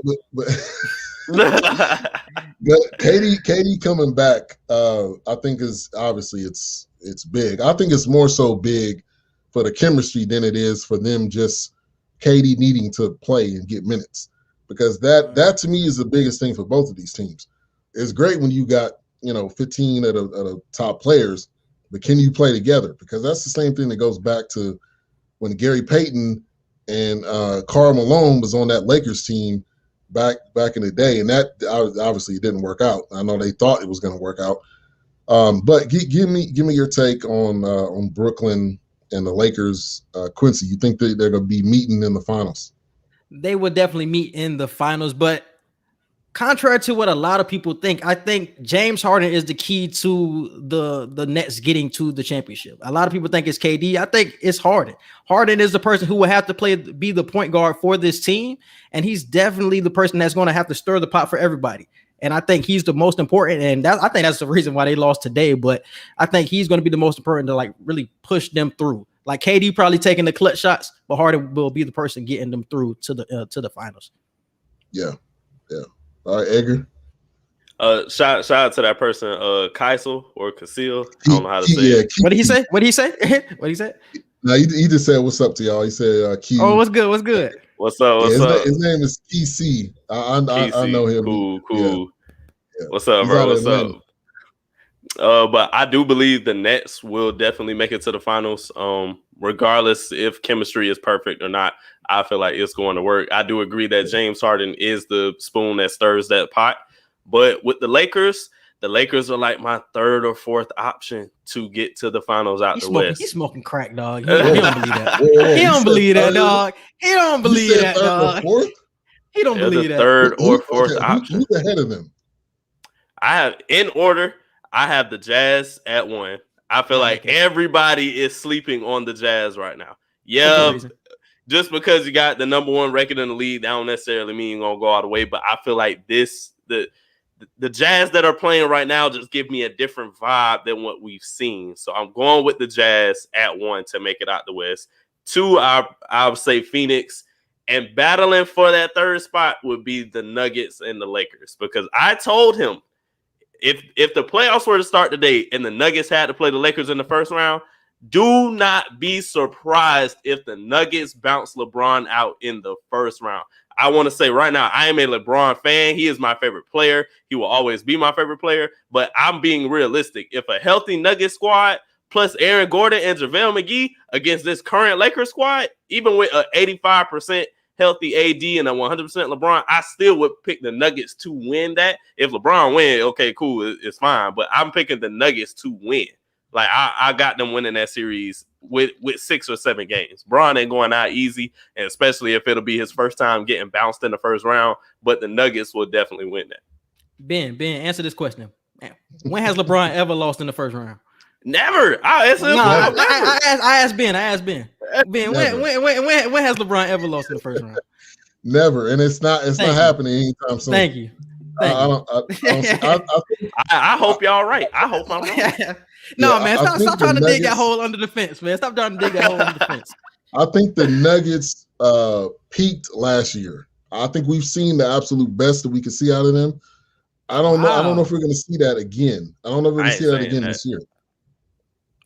KD coming back, I think is obviously it's big. I think it's more so big for the chemistry than it is for them just KD needing to play and get minutes, because that to me is the biggest thing for both of these teams. It's great when you got 15 of the top players, but can you play together? Because that's the same thing that goes back to when Gary Payton and Karl Malone was on that Lakers team back in the day, and that obviously it didn't work out. I know they thought it was going to work out, but give me your take on Brooklyn and the Lakers. Quincy, you think they're going to be meeting in the finals? They would definitely meet in the finals, but contrary to what a lot of people think, I think James Harden is the key to the Nets getting to the championship. A lot of people think it's KD. I think it's Harden. Harden is the person who will have to be the point guard for this team, and he's definitely the person that's going to have to stir the pot for everybody. And I think he's the most important, and I think that's the reason why they lost today. But I think he's going to be the most important to like really push them through. Like KD probably taking the clutch shots, but Harden will be the person getting them through to the finals. Yeah. All right, Edgar. Shout out to that person, Kaisel or Kasil. I don't know how to say it. What did he say? What did he say? No, he just said, "What's up to y'all?" He said, "Q." Oh, what's good? What's up? His name is TC. I know him. Cool. Yeah. What's up, bro? What's up? But I do believe the Nets will definitely make it to the finals. Regardless if chemistry is perfect or not, I feel like it's going to work. I do agree that James Harden is the spoon that stirs that pot. But with the Lakers are like my third or fourth option to get to the finals out the West. He's smoking crack, dog. He don't believe that. He don't believe that, dog. He don't believe that, dog. He don't believe that. Third or fourth option. Who's ahead of them? I have the Jazz at 1. I feel like everybody is sleeping on the Jazz right now. Yeah, just because you got the number 1 record in the league, that don't necessarily mean you're gonna go all the way. But I feel like the Jazz that are playing right now just give me a different vibe than what we've seen. So I'm going with the Jazz at 1 to make it out the West. 2, I would say Phoenix. And battling for that third spot would be the Nuggets and the Lakers, because I told him if the playoffs were to start today and the Nuggets had to play the Lakers in the first round, do not be surprised if the Nuggets bounce LeBron out in the first round. I want to say right now, I am a LeBron fan. He is my favorite player. He will always be my favorite player, but I'm being realistic. If a healthy Nuggets squad plus Aaron Gordon and JaVale McGee against this current Lakers squad, even with an 85% healthy AD and a 100% LeBron, I still would pick the Nuggets to win that. If LeBron win, okay, cool, it's fine. But I'm picking the Nuggets to win. Like I got them winning that series with 6 or 7 games. Bron ain't going out easy, and especially if it'll be his first time getting bounced in the first round. But the Nuggets will definitely win that. Ben, answer this question. When has LeBron ever lost in the first round? Never. I asked Ben. Ben, when has LeBron ever lost in the first round? Never, and it's not happening anytime soon. Thank you. I hope y'all right. I hope I'm wrong. No, man, stop trying to dig that hole under the fence, man. Stop trying to dig that hole under the fence. I think the Nuggets peaked last year. I think we've seen the absolute best that we can see out of them. I don't know. I don't know if we're going to see that again. I don't know if we're going to see that again this year.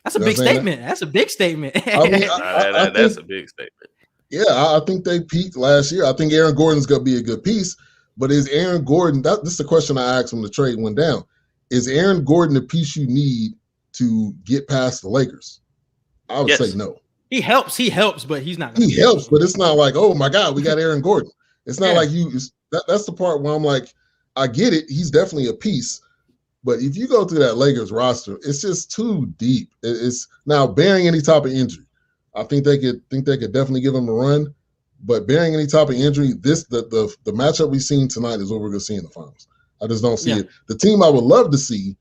That's a big statement. That's a big statement. That's a big statement. Yeah, I think they peaked last year. I think Aaron Gordon's going to be a good piece. But is Aaron Gordon – this is the question I asked when the trade went down. Is Aaron Gordon the piece you need to get past the Lakers? I would say no. He helps, but he's not. He helps, but it's not like, oh, my God, we got Aaron Gordon. It's not like you – that's the part where I'm like, I get it. He's definitely a piece. But if you go through that Lakers roster, it's just too deep. It's now bearing any type of injury. I think they could definitely give him a run. But bearing any type of injury, the matchup we've seen tonight is what we're going to see in the finals. I just don't see it. The team I would love to see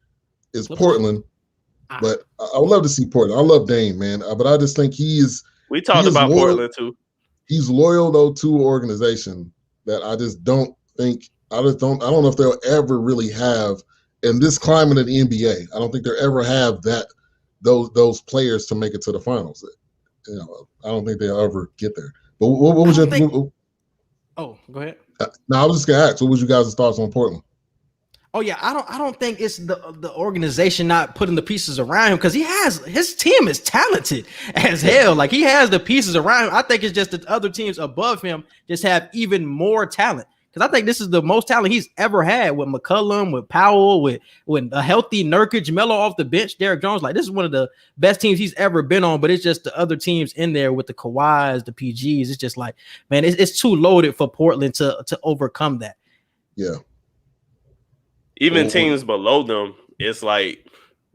is Portland, but I would love to see Portland. I love Dame, man, but I just think we talked about loyal, Portland too. He's loyal though to an organization that I don't know if they'll ever really have in this climate of the NBA. I don't think they'll ever have those players to make it to the finals. I don't think they'll ever get there. But what was your think? Oh, go ahead. No, I was just gonna ask. What was you guys' thoughts on Portland? Oh yeah, I don't think it's the organization not putting the pieces around him because his team is talented as hell. Like he has the pieces around him. I think it's just that other teams above him just have even more talent. Because I think this is the most talent he's ever had with McCollum, with Powell, with a healthy Nurkic, Melo off the bench, Derrick Jones. Like this is one of the best teams he's ever been on, but it's just the other teams in there with the Kawhis, the PGs. It's just like, man, it's too loaded for Portland to overcome that. Yeah. Even teams below them, it's like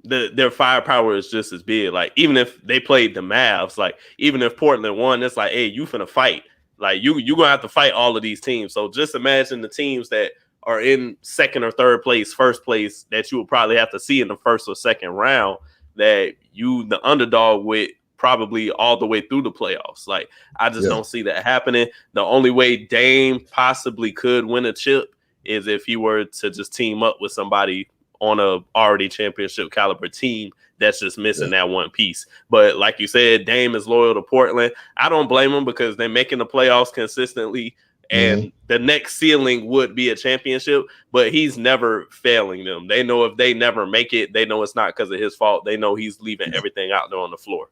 their firepower is just as big. Like even if they played the Mavs, like even if Portland won, it's like, hey, you finna fight. Like you're gonna have to fight all of these teams. So just imagine the teams that are in second or third place, first place that you will probably have to see in the first or second round that the underdog with probably all the way through the playoffs. Like I just don't see that happening. The only way Dame possibly could win a chip is if he were to just team up with somebody on a already championship caliber team that's just missing that one piece. But like you said, Dame is loyal to Portland. I don't blame him because they're making the playoffs consistently and the next ceiling would be a championship, but he's never failing them. They know if they never make it, they know it's not because of his fault. They know he's leaving everything out there on the floor.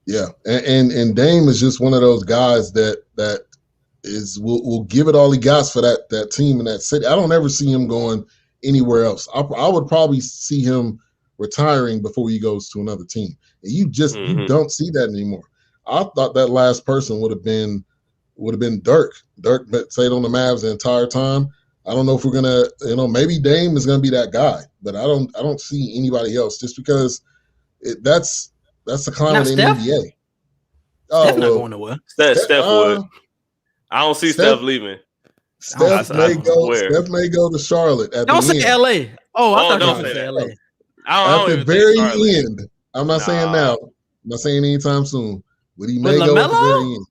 Yeah. And Dame is just one of those guys that will give it all he got for that team in that city. I don't ever see him going anywhere else. I would probably see him retiring before he goes to another team. And you don't see that anymore. I thought that last person would have been Dirk. Dirk stayed on the Mavs the entire time. I don't know if we're gonna, maybe Dame is gonna be that guy, but I don't see anybody else just because that's the climate in the NBA. Steph not going nowhere. Steph would. I don't see Steph leaving. Steph may go to Charlotte at don't the say end. LA. Oh, I thought don't you say LA. At the very end. I'm not saying now. I'm not saying anytime soon. But he may go at the very end.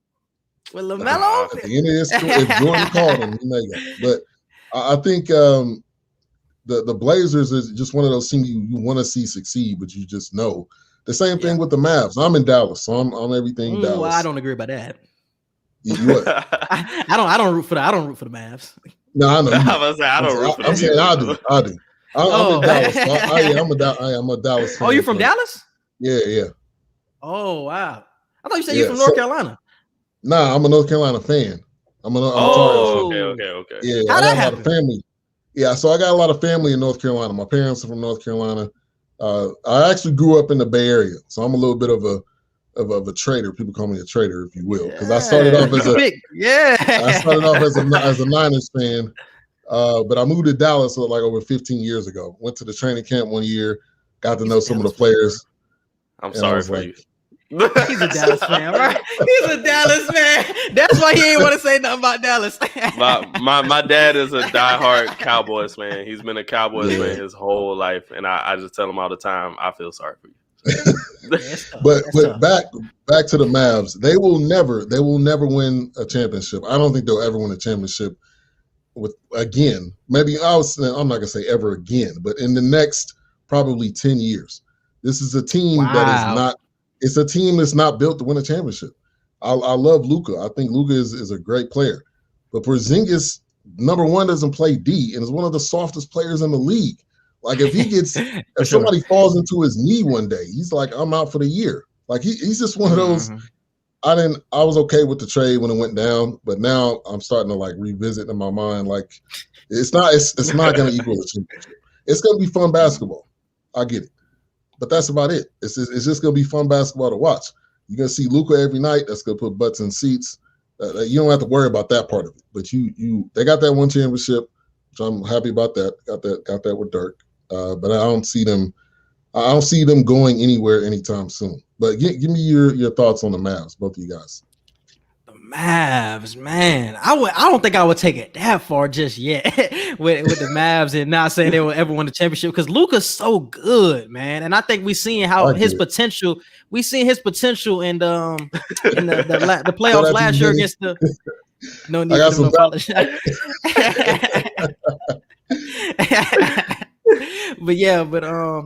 With LaMelo? At the end of this, if Jordan called him, he may go. But I think the Blazers is just one of those teams you want to see succeed, but you just know. The same thing with the Mavs. I'm in Dallas, so I'm everything Dallas. Well, I don't agree about that. What? I don't root for the Mavs. No, I know. I don't root for them. I'm saying I do. I'm in Dallas. I'm a Dallas fan. Oh, you from Dallas? Yeah. Oh, wow. I thought you said you're from North Carolina. Nah, I'm a North Carolina fan. Okay. Yeah, How'd I got that a lot of family. Yeah, so I got a lot of family in North Carolina. My parents are from North Carolina. I actually grew up in the Bay Area, so I'm a little bit of a trader. People call me a trader, if you will, because I started off as a Niners fan, but I moved to Dallas like over 15 years ago. Went to the training camp one year, got to know some of the players. I'm sorry for you. He's a Dallas fan, right? He's a Dallas man. That's why he ain't want to say nothing about Dallas. my dad is a diehard Cowboys fan. He's been a Cowboys fan his whole life, and I just tell him all the time, I feel sorry for you. But back to the Mavs. They will never win a championship. I don't think they'll ever win a championship again. Maybe I'm not gonna say ever again, but in the next probably 10 years. This is a team that is not. It's a team that's not built to win a championship. I love Luka. I think Luka is a great player. But Porzingis, number one, doesn't play D and is one of the softest players in the league. Like if somebody falls into his knee one day, he's like, I'm out for the year. Like he's just one of those. I was okay with the trade when it went down, but now I'm starting to like revisit in my mind. Like it's not going to equal a championship. It's going to be fun basketball. I get it. But that's about it. It's just going to be fun basketball to watch. You're going to see Luka every night. That's going to put butts in seats. You don't have to worry about that part of it. But they got that one championship, which I'm happy about that. Got that with Dirk. But I don't see them going anywhere anytime soon. But give me your thoughts on the Mavs, both of you guys. The Mavs, man. I don't think I would take it that far just yet with the Mavs and not saying they will ever win the championship because Luka's so good, man. And I think we seen his potential. We seen his potential in the playoffs last year against the. No need to apologize. But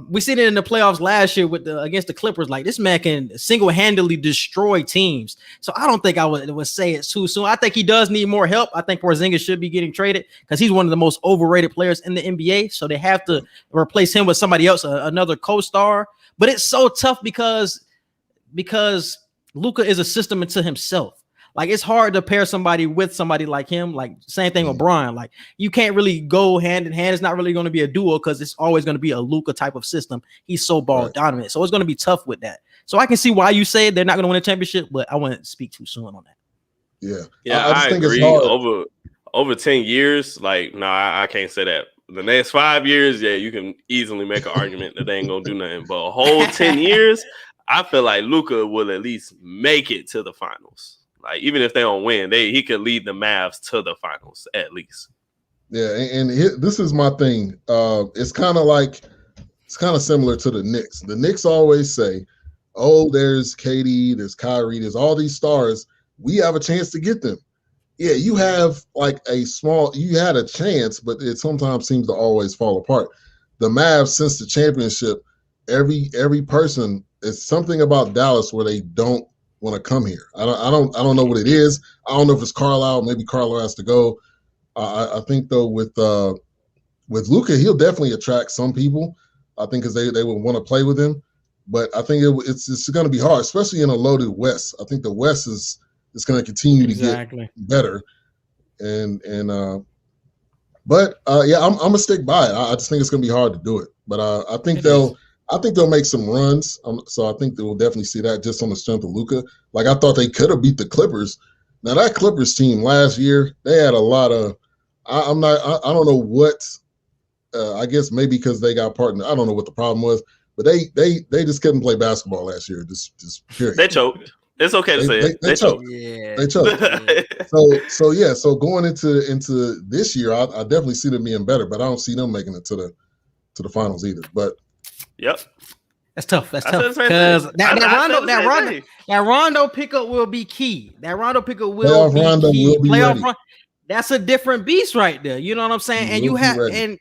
we seen it in the playoffs last year against the Clippers. Like this man can single-handedly destroy teams. So I don't think I would say it's too soon. I think he does need more help. I think Porzingis should be getting traded because he's one of the most overrated players in the NBA. So they have to replace him with somebody else, another co-star. But it's so tough because Luka is a system into himself. Like it's hard to pair somebody with somebody like him. Like same thing with Brian. Like you can't really go hand in hand. It's not really going to be a duo because it's always going to be a Luka type of system. He's so ball dominant, so it's going to be tough with that. So I can see why you say they're not going to win a championship, but I wouldn't speak too soon on that. Yeah. I think agree. It's hard. Over 10 years, like no, I can't say that. The next 5 years, you can easily make an argument that they ain't gonna do nothing. But a whole 10 years, I feel like Luka will at least make it to the finals. Like even if they don't win, he could lead the Mavs to the finals at least. Yeah, and this is my thing. It's kind of similar to the Knicks. The Knicks always say, "Oh, there's KD, there's Kyrie, there's all these stars. We have a chance to get them." Yeah, you have like you had a chance, but it sometimes seems to always fall apart. The Mavs, since the championship, every person is something about Dallas where they don't want to come here. I don't know what it is. I don't know if it's Carlisle. Maybe Carlisle has to go. I think though with Luka, he'll definitely attract some people. I think because they would want to play with him. But I think it's going to be hard, especially in a loaded West. I think the West is going to continue to get better. But I'm gonna stick by it. I just think it's going to be hard to do it. But I think they'll make some runs. So I think they will definitely see that just on the strength of Luka. Like I thought they could have beat the Clippers. Now that Clippers team last year, they had a lot of. I don't know what. I guess maybe because they got partnered. I don't know what the problem was, but they just couldn't play basketball last year. Just period. They choked. It's okay to say it. They choked. Yeah. They choked. So going into this year, I definitely see them being better, but I don't see them making it to the finals either. But yep. That's tough. Because that Rondo pickup will be key. That Rondo pickup will be key. Playoff that's a different beast right there. You know what I'm saying? And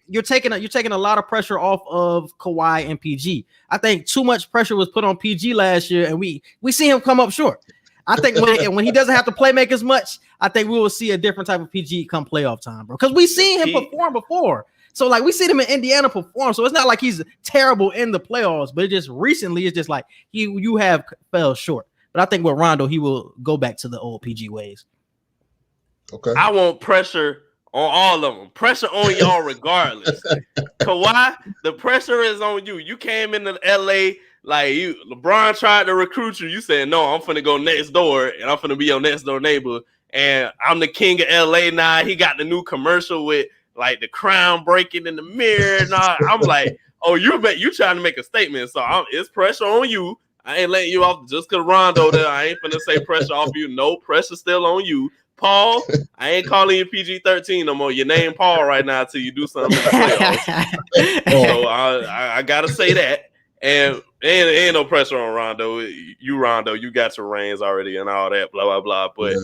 you're taking a lot of pressure off of Kawhi and PG. I think too much pressure was put on PG last year, and we see him come up short. I think when he doesn't have to play make as much, I think we will see a different type of PG come playoff time, bro. Because we seen him perform before. So like we see him in Indiana perform. So it's not like he's terrible in the playoffs, but it just recently it's just like you have fell short. But I think with Rondo, he will go back to the old PG ways. Okay. I want pressure on all of them. Pressure on y'all regardless. Kawhi, the pressure is on you. You came into LA like LeBron tried to recruit you. You said, no, I'm finna go next door and I'm finna be your next door neighbor. And I'm the king of LA now. He got the new commercial with like the crown breaking in the mirror. And I'm like, oh, you trying to make a statement. So it's pressure on you. I ain't letting you off just because Rondo there. I ain't finna say pressure off you. No, pressure still on you. Paul, I ain't calling you PG-13 no more. Your name Paul right now until you do something in the playoffs. So I gotta say that. And ain't no pressure on Rondo. Rondo, you got your reins already and all that, blah, blah, blah. But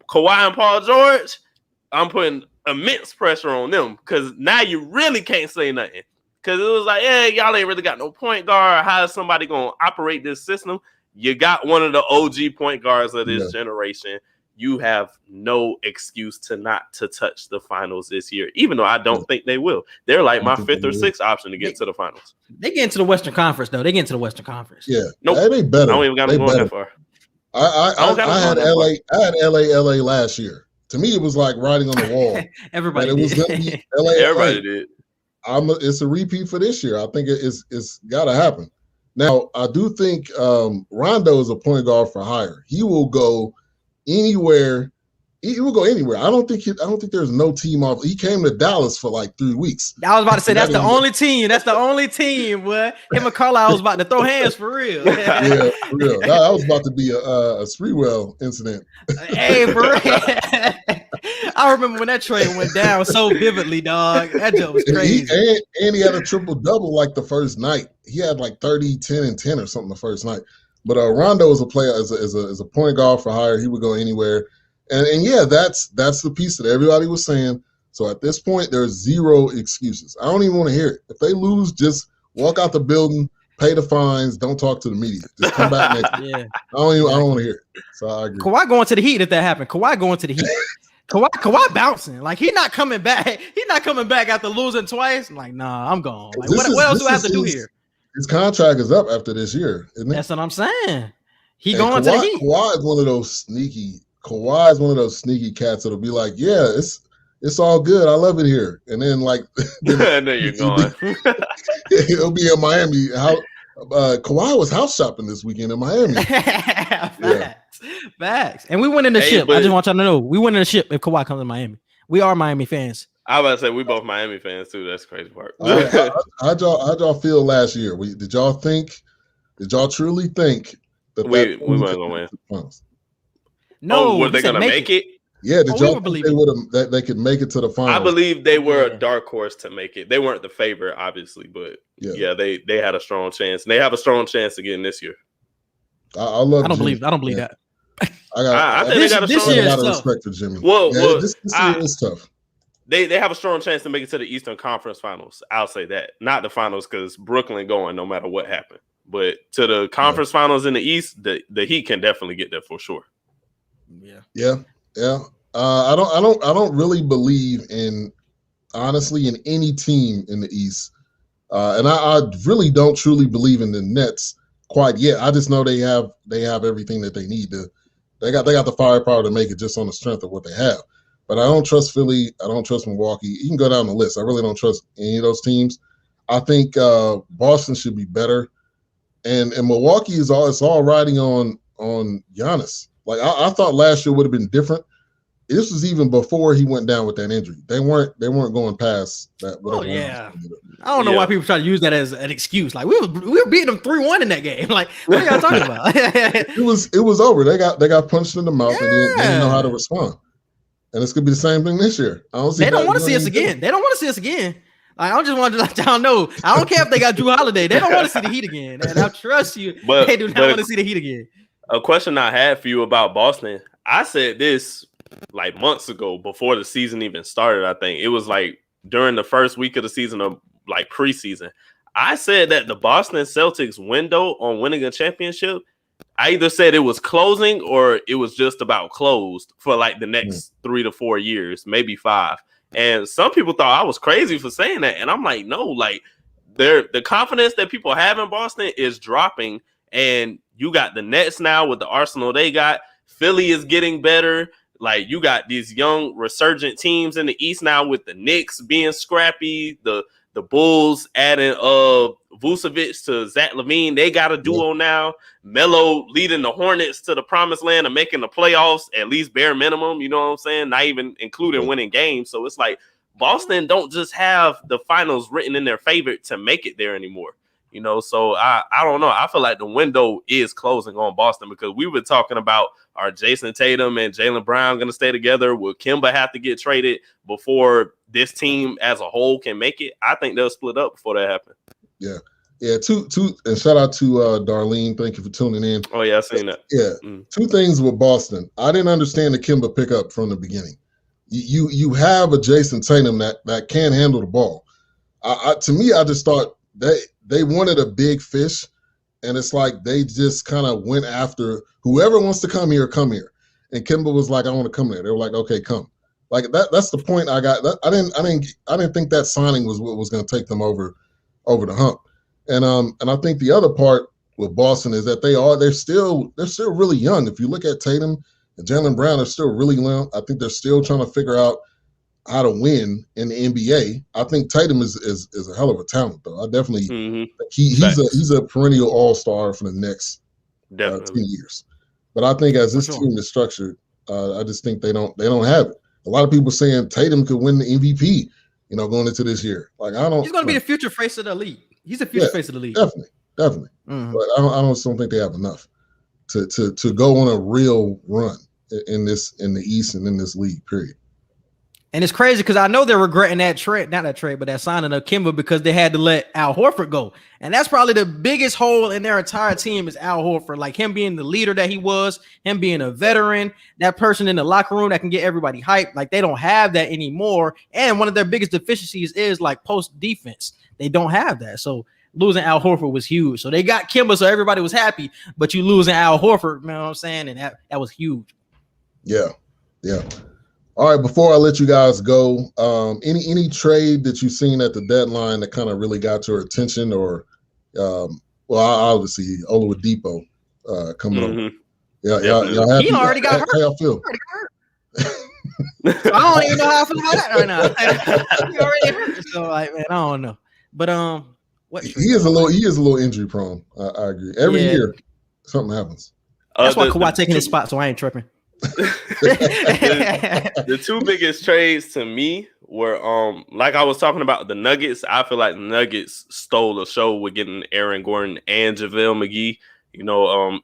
Kawhi and Paul George, I'm putting immense pressure on them because now you really can't say nothing. Because it was like, yeah, y'all ain't really got no point guard. How is somebody going to operate this system? You got one of the OG point guards of this generation. You have no excuse to not to touch the finals this year, even though I don't think they will. They're like my fifth or sixth option to get to the finals. They get into the Western Conference, though. They get into the Western Conference. Yeah. Nope. They better. I don't even got them going that far. I had LA. I had LA last year. To me, it was like writing on the wall. Everybody it was going to be LA. Everybody did. It's a repeat for this year. I think it's got to happen. Now, I do think Rondo is a point guard for hire. He will go anywhere. He will go anywhere. I don't think there's no team off. He came to Dallas for like 3 weeks. I was about to say that's the only team. That's the only team. Boy, him and Carlisle was about to throw hands for real. Yeah, for real. That was about to be a Spreewell incident. Hey, for real. I remember when that trade went down so vividly, dog. That joke was crazy. And he had a triple-double like the first night. He had like 30, 10, and 10 or something the first night. But Rondo is a player, as a point guard for hire. He would go anywhere. And yeah, that's the piece that everybody was saying. So at this point, there's zero excuses. I don't even want to hear it. If they lose, just walk out the building, pay the fines, don't talk to the media. Just come back next year. Yeah. I don't want to hear it. So I agree. Kawhi going to the Heat if that happened. Kawhi going to the Heat. Kawhi bouncing. Like, he's not coming back. He's not coming back after losing twice. I'm like, nah, I'm gone. Like, what else do I have to do here? His contract is up after this year, isn't it? That's what I'm saying. He going to the Heat. Kawhi is one of those sneaky cats that'll be like, yeah, it's all good. I love it here. And then like there you're going. He'll be in Miami. Kawhi was house shopping this weekend in Miami. Facts. And we win in the ship. I just want y'all to know we win in the ship if Kawhi comes to Miami. We are Miami fans. I was about to say we both Miami fans too. That's the crazy part. How'd y'all feel last year? Did y'all truly think that we weren't gonna win? No, were they gonna make it? Yeah, did y'all think they could make it to the finals? I believe they were a dark horse to make it. They weren't the favorite, obviously, but they had a strong chance. And they have a strong chance to get in this year. I don't believe that. I think they got a lot of respect for Jimmy. This year is tough. They have a strong chance to make it to the Eastern Conference Finals. I'll say that. Not the finals because Brooklyn going no matter what happened. But to the conference finals in the East, the Heat can definitely get there for sure. Yeah. I don't really believe in any team in the East, and I really don't truly believe in the Nets quite yet. I just know they have everything that they need to. They got the firepower to make it just on the strength of what they have. But I don't trust Philly. I don't trust Milwaukee. You can go down the list. I really don't trust any of those teams. I think Boston should be better, and Milwaukee it's all riding on Giannis. Like I thought last year would have been different. This was even before he went down with that injury. They weren't going past that. I don't know why people try to use that as an excuse. Like we were beating them 3-1 in that game. Like what are y'all talking about? It was over. They got punched in the mouth and they didn't know how to respond. And it's gonna be the same thing this year. They don't want to see us again. They don't want to see us again. I just want to let y'all know. I don't care if they got Drew Holiday. They don't want to see the Heat again. And I trust you. But they do not want to see the Heat again. A question I had for you about Boston. I said this like months ago before the season even started. I think it was like during the first week of the season of like preseason. I said that the Boston Celtics window on winning a championship, I either said it was closing or it was just about closed for like the next 3 to 4 years, maybe 5. And some people thought I was crazy for saying that. And I'm like, no, like the confidence that people have in Boston is dropping. And you got the Nets now with the arsenal they got. Philly is getting better. Like you got these young resurgent teams in the East now with the Knicks being scrappy, the Bulls adding Vucevic to Zach LaVine. They got a duo now. Melo leading the Hornets to the promised land of making the playoffs, at least bare minimum. You know what I'm saying? Not even including winning games. So it's like Boston don't just have the finals written in their favor to make it there anymore. So I don't know. I feel like the window is closing on Boston because we were talking about are Jason Tatum and Jaylen Brown going to stay together? Will Kemba have to get traded before this team as a whole can make it? I think they'll split up before that happens. Yeah. Two, and shout out to Darlene. Thank you for tuning in. Oh, yeah, I seen that. Yeah. Two things with Boston. I didn't understand the Kemba pickup from the beginning. You have a Jason Tatum that can handle the ball. To me, I just thought they wanted a big fish, and it's like they just kind of went after whoever wants to come here, come here. And Kemba was like, I want to come there. They were like, okay, come. Like that's the point I got. I didn't think that signing was what was going to take them over the hump. And I think the other part with Boston is that they're still really young. If you look at Tatum and Jaylen Brown, they're still really young. I think they're still trying to figure out how to win in the NBA. I think Tatum is a hell of a talent, though. I definitely he's a perennial all-star for the next 10 years. But I think as this team is structured, I just think they don't have it. A lot of people saying Tatum could win the MVP, going into this year. Like he's going to be the future face of the league. He's the future face of the league. Definitely. Mm-hmm. But I don't think they have enough to go on a real run in the East and in this league. Period. And it's crazy because I know they're regretting that signing of Kemba because they had to let Al Horford go. And that's probably the biggest hole in their entire team is Al Horford. Like him being the leader that he was, him being a veteran, that person in the locker room that can get everybody hyped. Like they don't have that anymore. And one of their biggest deficiencies is like post defense. They don't have that. So losing Al Horford was huge. So they got Kemba, so everybody was happy. But you losing Al Horford, you know what I'm saying? And that was huge. Yeah. All right, before I let you guys go, any trade that you've seen at the deadline that kind of really got your attention, or obviously Oladipo coming over. Yeah, y'all happy? He already got hurt. How y'all feel? I don't even know how I feel about that right now. He already hurt. So like, man, I don't know. But what he is a little injury prone. I agree. Every year something happens. That's why Kawhi taking his spot, so I ain't tripping. The two biggest trades to me were like I was talking about the Nuggets. I feel like the Nuggets stole the show with getting Aaron Gordon and JaVale McGee.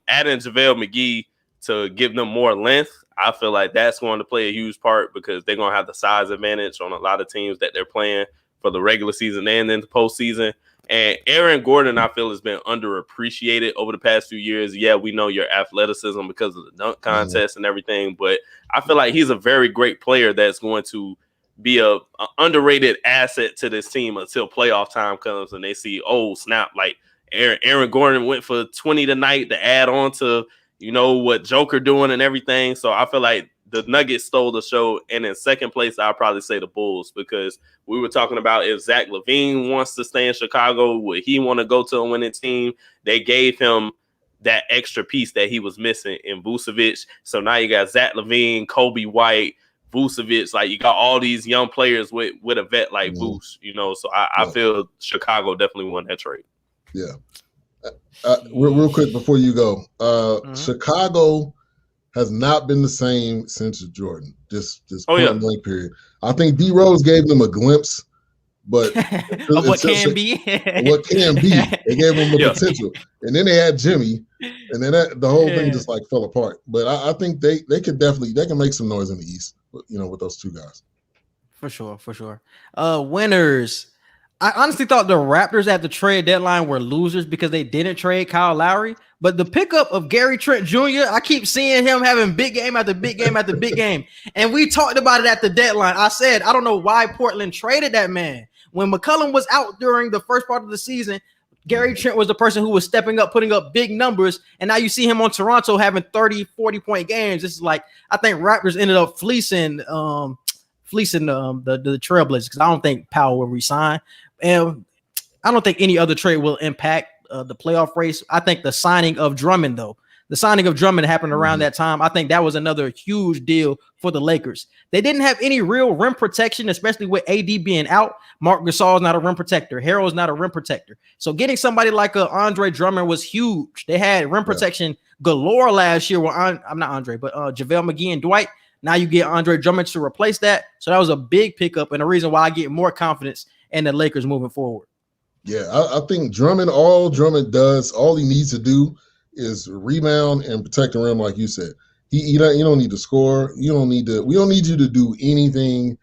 Adding JaVale McGee to give them more length, I feel like that's going to play a huge part because they're going to have the size advantage on a lot of teams that they're playing for the regular season and then the postseason. And Aaron Gordon, I feel, has been underappreciated over the past few years. Yeah, we know your athleticism because of the dunk contest and everything, but I feel like he's a very great player that's going to be a underrated asset to this team until playoff time comes and they see, oh, snap, like Aaron Gordon went for 20 tonight to add on to, what Joker doing and everything. So I feel like the Nuggets stole the show. And in second place, I'll probably say the Bulls because we were talking about if Zach LaVine wants to stay in Chicago, would he want to go to a winning team? They gave him that extra piece that he was missing in Vucevic. So now you got Zach LaVine, Kobe White, Vucevic. Like you got all these young players with a vet like Vuce, So I feel Chicago definitely won that trade. Yeah. Real quick before you go, Chicago has not been the same since Jordan. Just point blank period. I think D Rose gave them a glimpse, but of what can be. What can be. They gave them the potential, and then they had Jimmy, and then the whole thing just like fell apart. But I think they can make some noise in the East, with those two guys. For sure. Winners. I honestly thought the Raptors at the trade deadline were losers because they didn't trade Kyle Lowry. But the pickup of Gary Trent Jr., I keep seeing him having big game after big game after big game. And we talked about it at the deadline. I said, I don't know why Portland traded that man. When McCollum was out during the first part of the season, Gary Trent was the person who was stepping up, putting up big numbers. And now you see him on Toronto having 30, 40-point games. This is like, I think Raptors ended up fleecing the Trailblazers because I don't think Powell will resign. And I don't think any other trade will impact the playoff race. I think the signing of Drummond happened around that time. I think that was another huge deal for the Lakers. They didn't have any real rim protection, especially with AD being out. Marc Gasol is not a rim protector. Harrell's not a rim protector. So getting somebody like Andre Drummond was huge. They had rim protection galore last year with JaVale McGee and Dwight. Now you get Andre Drummond to replace that. So that was a big pickup and a reason why I get more confidence in the Lakers moving forward. Yeah, I think Drummond, all Drummond does, all he needs to do is rebound and protect the rim, like you said. You don't need to score. We don't need you to do anything.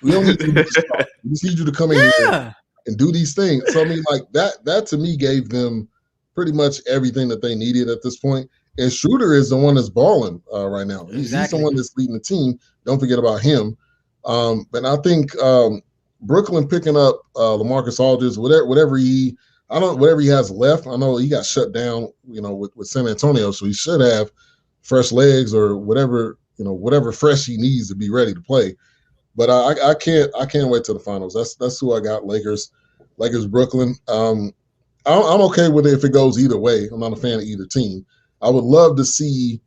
We don't need you to start. We just need you to come in here and do these things. So I mean, like that to me gave them pretty much everything that they needed at this point. And Schroeder is the one that's balling right now. He's the one that's leading the team. Don't forget about him. But I think Brooklyn picking up LaMarcus Aldridge, whatever he has left. I know he got shut down, with San Antonio, so he should have fresh legs or whatever fresh he needs to be ready to play. But I can't wait till the finals. That's who I got. Lakers, Brooklyn. I'm okay with it if it goes either way. I'm not a fan of either team. I would love to see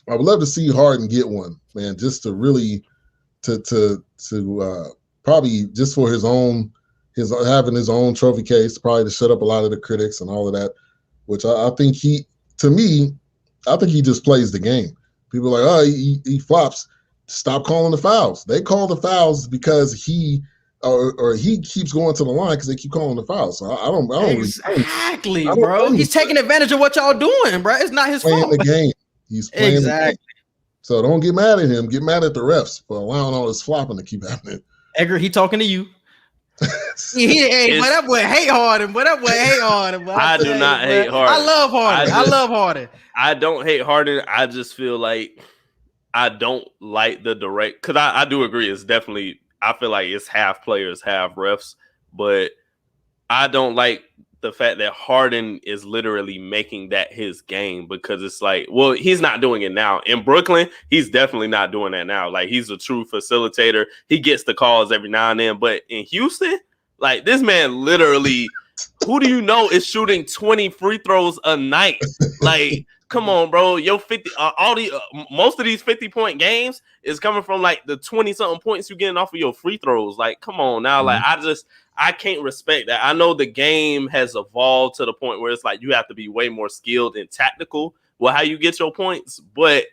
Harden get one, man, just to really to probably just for having his own trophy case, probably to shut up a lot of the critics and all of that, which I think he just plays the game. People are like, oh, he flops. Stop calling the fouls. They call the fouls because he keeps going to the line because they keep calling the fouls. So I don't exactly, bro. He's taking advantage of what y'all doing, bro. It's not his fault. The game. He's playing the game. So don't get mad at him. Get mad at the refs for allowing all this flopping to keep happening. Edgar, he talking to you. But that boy hate Harden. I do not hate Harden. I love Harden. I don't hate Harden. I just feel like I don't like the direct, because I do agree. It's definitely, I feel like it's half players, half refs, but I don't like the fact that Harden is literally making that his game, because it's like, well, he's not doing it now. In Brooklyn, he's definitely not doing that now. Like, he's a true facilitator. He gets the calls every now and then. But in Houston, like, this man literally, who do you know is shooting 20 free throws a night? Like, come on, bro. Yo, 50, most of these 50-point games is coming from like the 20-something points you're getting off of your free throws. Like, come on now. Like, I can't respect that. I know the game has evolved to the point where it's like you have to be way more skilled and tactical with how you get your points. But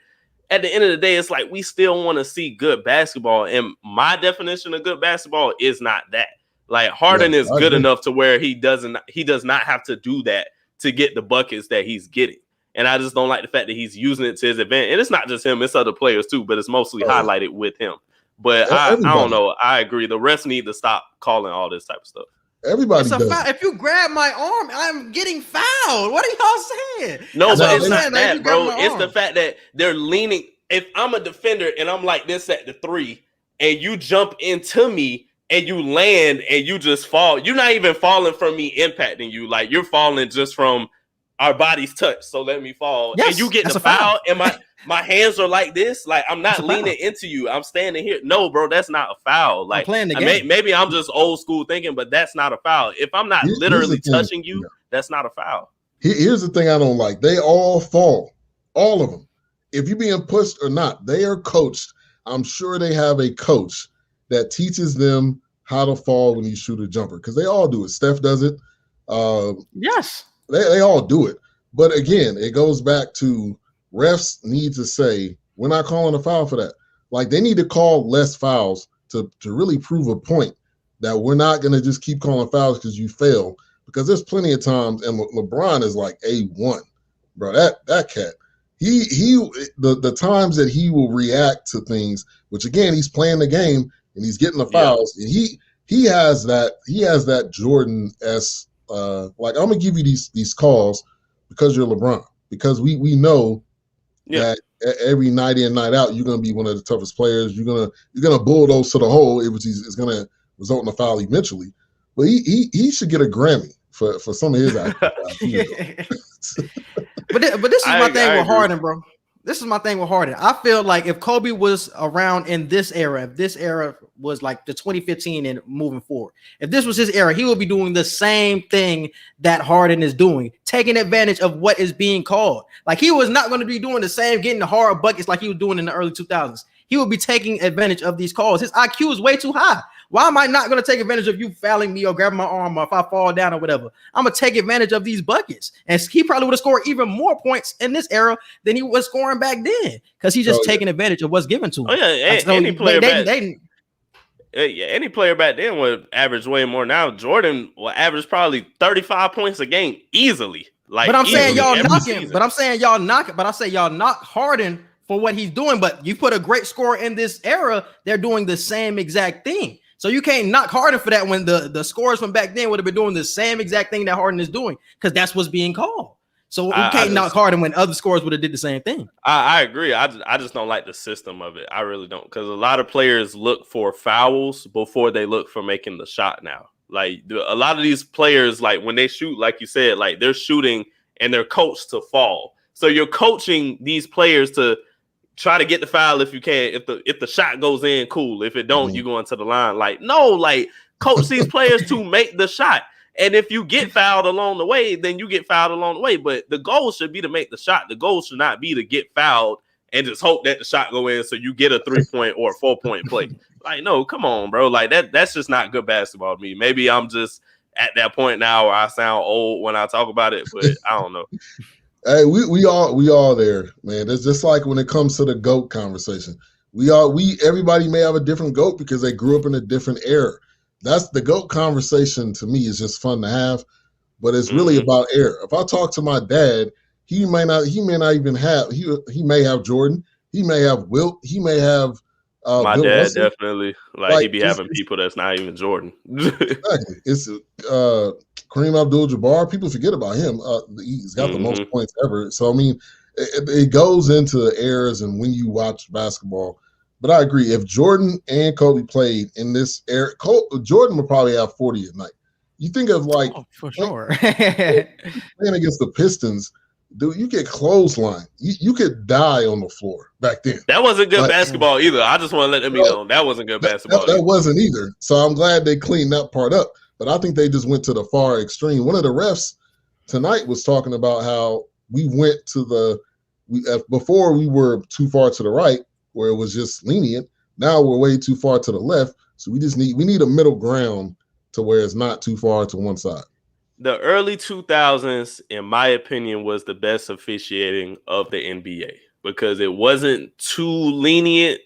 at the end of the day, it's like we still want to see good basketball. And my definition of good basketball is not that. Like, Harden is good enough to where he does not have to do that to get the buckets that he's getting. And I just don't like the fact that he's using it to his advantage. And it's not just him, it's other players too, but it's mostly highlighted with him. But I don't know. I agree. The refs need to stop calling all this type of stuff. Everybody does. If you grab my arm, I'm getting fouled. What are y'all saying? No, but it's not that, bro. It's the fact that they're leaning. If I'm a defender and I'm like this at the 3, and you jump into me and you land and you just fall, you're not even falling from me impacting you. Like, you're falling just from our bodies touch. So let me fall. Yes, and you get the foul. And my hands are like this. Like, I'm not leaning into you. I'm standing here. No, bro, that's not a foul. Like, playing the game. Maybe I'm just old school thinking, but that's not a foul. If I'm not literally touching you, that's not a foul. Here's the thing I don't like. They all fall. All of them. If you're being pushed or not, they are coached. I'm sure they have a coach that teaches them how to fall when you shoot a jumper, because they all do it. Steph does it. Yes. They all do it. But again, it goes back to refs need to say, we're not calling a foul for that. Like, they need to call less fouls to really prove a point that we're not going to just keep calling fouls because you fail. Because there's plenty of times, and LeBron is like A1, bro. That cat, the times that he will react to things, which again, he's playing the game and he's getting the fouls, and he has that Jordan-esque, like, I'm gonna give you these calls because you're LeBron, because we know that every night in, night out, you're gonna be one of the toughest players. You're gonna bulldoze to the hole, which is gonna result in a foul eventually. But he should get a Grammy for some of his actions. But this is my thing with Harden, bro. This is my thing with Harden. I feel like if Kobe was around in this era, if this era was like the 2015 and moving forward, if this was his era, he would be doing the same thing that Harden is doing, taking advantage of what is being called. Like, he was not going to be doing the same, getting the hard buckets like he was doing in the early 2000s. He would be taking advantage of these calls. His IQ is way too high. Why am I not going to take advantage of you fouling me or grabbing my arm, or if I fall down or whatever? I'm going to take advantage of these buckets. And he probably would have scored even more points in this era than he was scoring back then, because he's just taking advantage of what's given to him. Oh, yeah. Any player any player back then would average way more. Now Jordan will average probably 35 points a game easily. Like, but I'm saying y'all knock him. Season. But I'm saying y'all knock it. But I say y'all knock Harden for what he's doing. But you put a great scorer in this era, they're doing the same exact thing. So you can't knock Harden for that when the scorers from back then would have been doing the same exact thing that Harden is doing, because that's what's being called. So you can't knock Harden when other scorers would have did the same thing. I agree. I just don't like the system of it. I really don't, because a lot of players look for fouls before they look for making the shot now. Like a lot of these players, like when they shoot, like you said, like they're shooting and they're coached to fall. So you're coaching these players to try to get the foul if you can. If the shot goes in, cool. If it don't, you go into the line. Like, no, like coach these players to make the shot. And if you get fouled along the way, then you get fouled along the way. But the goal should be to make the shot. The goal should not be to get fouled and just hope that the shot go in so you get a 3-point or a 4-point play. Like, no, come on, bro. Like that's just not good basketball to me. Maybe I'm just at that point now where I sound old when I talk about it, but I don't know. Hey, we all there, man. It's just like when it comes to the GOAT conversation. Everybody may have a different GOAT because they grew up in a different era. That's the GOAT conversation to me is just fun to have, but it's really about era. If I talk to my dad, he may not even have he may have Jordan, he may have Wilt, he may have my Bill dad Russell. Definitely like he be having people that's not even Jordan. Exactly. It's Kareem Abdul-Jabbar. People forget about him. He's got the most points ever. So I mean, it goes into eras and when you watch basketball. But I agree. If Jordan and Kobe played in this era, Jordan would probably have 40 a night. You think of like for sure playing against the Pistons, dude. You get clothesline. You could die on the floor back then. That wasn't good basketball either. I just want to let them know that wasn't good basketball. That wasn't either. So I'm glad they cleaned that part up. But I think they just went to the far extreme. One of the refs tonight was talking about how we went to before we were too far to the right, where it was just lenient. Now we're way too far to the left. So we need a middle ground to where it's not too far to one side. The early 2000s, in my opinion, was the best officiating of the NBA because it wasn't too lenient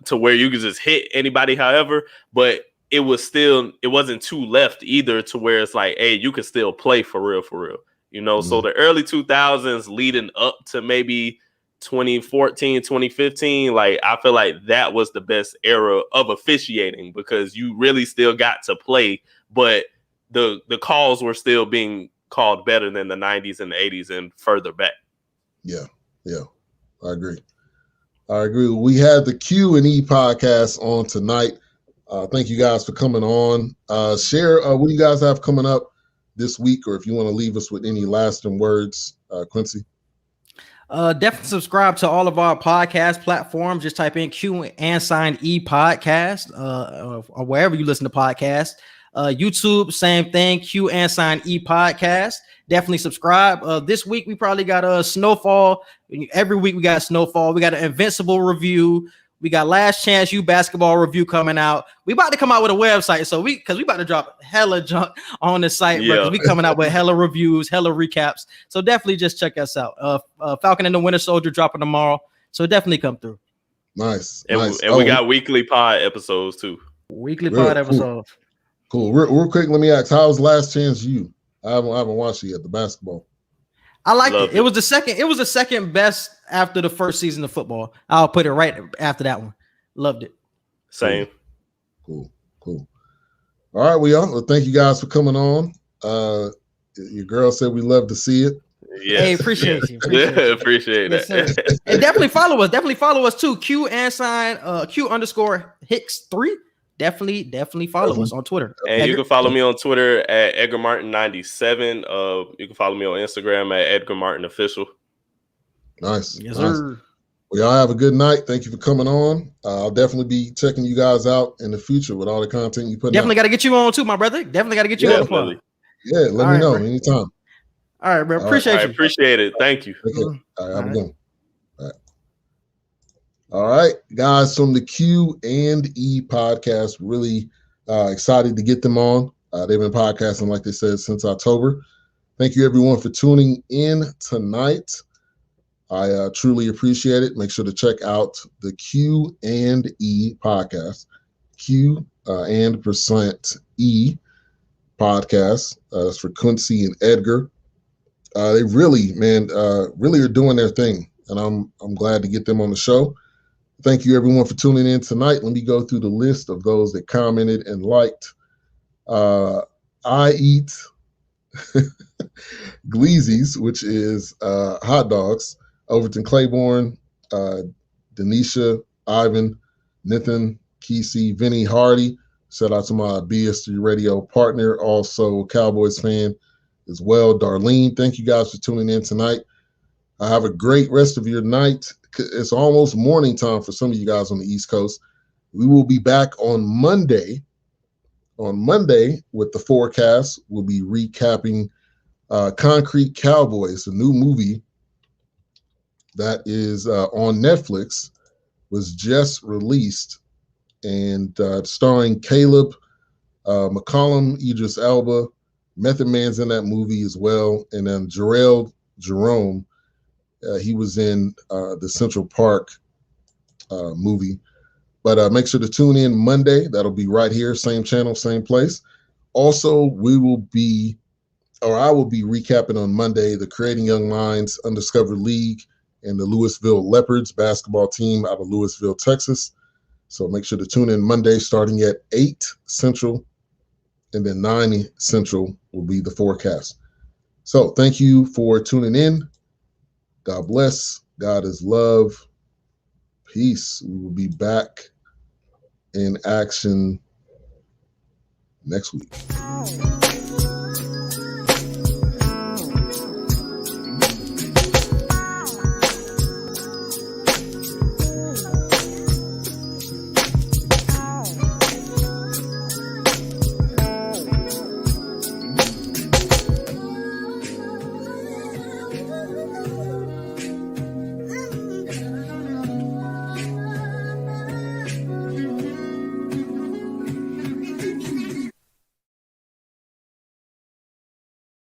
to where you could just hit anybody however, but it wasn't too left either to where it's like, hey, you can still play for real. You know, so the early 2000s leading up to maybe 2014, 2015, like I feel like that was the best era of officiating because you really still got to play, but the calls were still being called better than the 90s and the 80s and further back. Yeah, I agree. We had the Q&E podcast on tonight. Thank you guys for coming on. Share what do you guys have coming up this week, or if you want to leave us with any lasting words, Quincy. Definitely subscribe to all of our podcast platforms. Just type in Q&E podcast or wherever you listen to podcasts. YouTube, same thing, Q&E podcast. Definitely subscribe. This week we probably got a snowfall. Every week we got a snowfall. We got an Invincible review. We got Last Chance U basketball review coming out. We about to come out with a website, so we about to drop hella junk on the site. Yeah. Bro, we coming out with hella reviews, hella recaps. So definitely just check us out. Falcon and the Winter Soldier dropping tomorrow, so definitely come through. Nice. And we got weekly pod episodes too. Weekly pod episodes. Cool. Real quick, let me ask, how's Last Chance U? I haven't watched it yet. The basketball. I liked it. It was the second best after the first season of football. I'll put it right after that one. Loved it. Same. Cool. All right, well, thank you guys for coming on. Your girl said we love to see it. Yes. Hey, appreciate you. Appreciate that. Yes, and definitely follow us too. Q_Hicks3. Definitely follow us on Twitter. And Edgar. You can follow me on Twitter at Edgar Martin 97. You can follow me on Instagram at Edgar Martin Official. Nice. Yes, sir. Well, y'all have a good night. Thank you for coming on. I'll definitely be checking you guys out in the future with all the content you put. Definitely got to get you on too, my brother. Definitely got to get you on the phone. Yeah, let me know anytime. All right, bro. Appreciate you. Appreciate it. Thank you. Okay. All right, have a good one. All right, guys, from the Q&E podcast, really excited to get them on. They've been podcasting, like they said, since October. Thank you, everyone, for tuning in tonight. I truly appreciate it. Make sure to check out the Q&E podcast, Q and %E podcast. That's for Quincy and Edgar. They really, really are doing their thing, and I'm glad to get them on the show. Thank you, everyone, for tuning in tonight. Let me go through the list of those that commented and liked. I eat Gleazy's, which is hot dogs. Overton Claiborne, Denisha, Ivan, Nathan, Kesey, Vinny, Hardy. Shout out to my BS3 radio partner, also Cowboys fan as well, Darlene. Thank you guys for tuning in tonight. Have a great rest of your night. It's almost morning time for some of you guys on the East Coast. We will be back on Monday. On Monday with the forecast, we'll be recapping Concrete Cowboys, a new movie that is on Netflix, was just released, and starring Caleb McCollum, Idris Elba, Method Man's in that movie as well, and then Jarrell Jerome. He was in the Central Park movie. But make sure to tune in Monday. That'll be right here, same channel, same place. Also, I will be recapping on Monday the Creating Young Minds Undiscovered League and the Louisville Leopards basketball team out of Louisville, Texas. So make sure to tune in Monday starting at 8 Central, and then 9 Central will be the forecast. So thank you for tuning in. God bless. God is love. Peace. We will be back in action next week.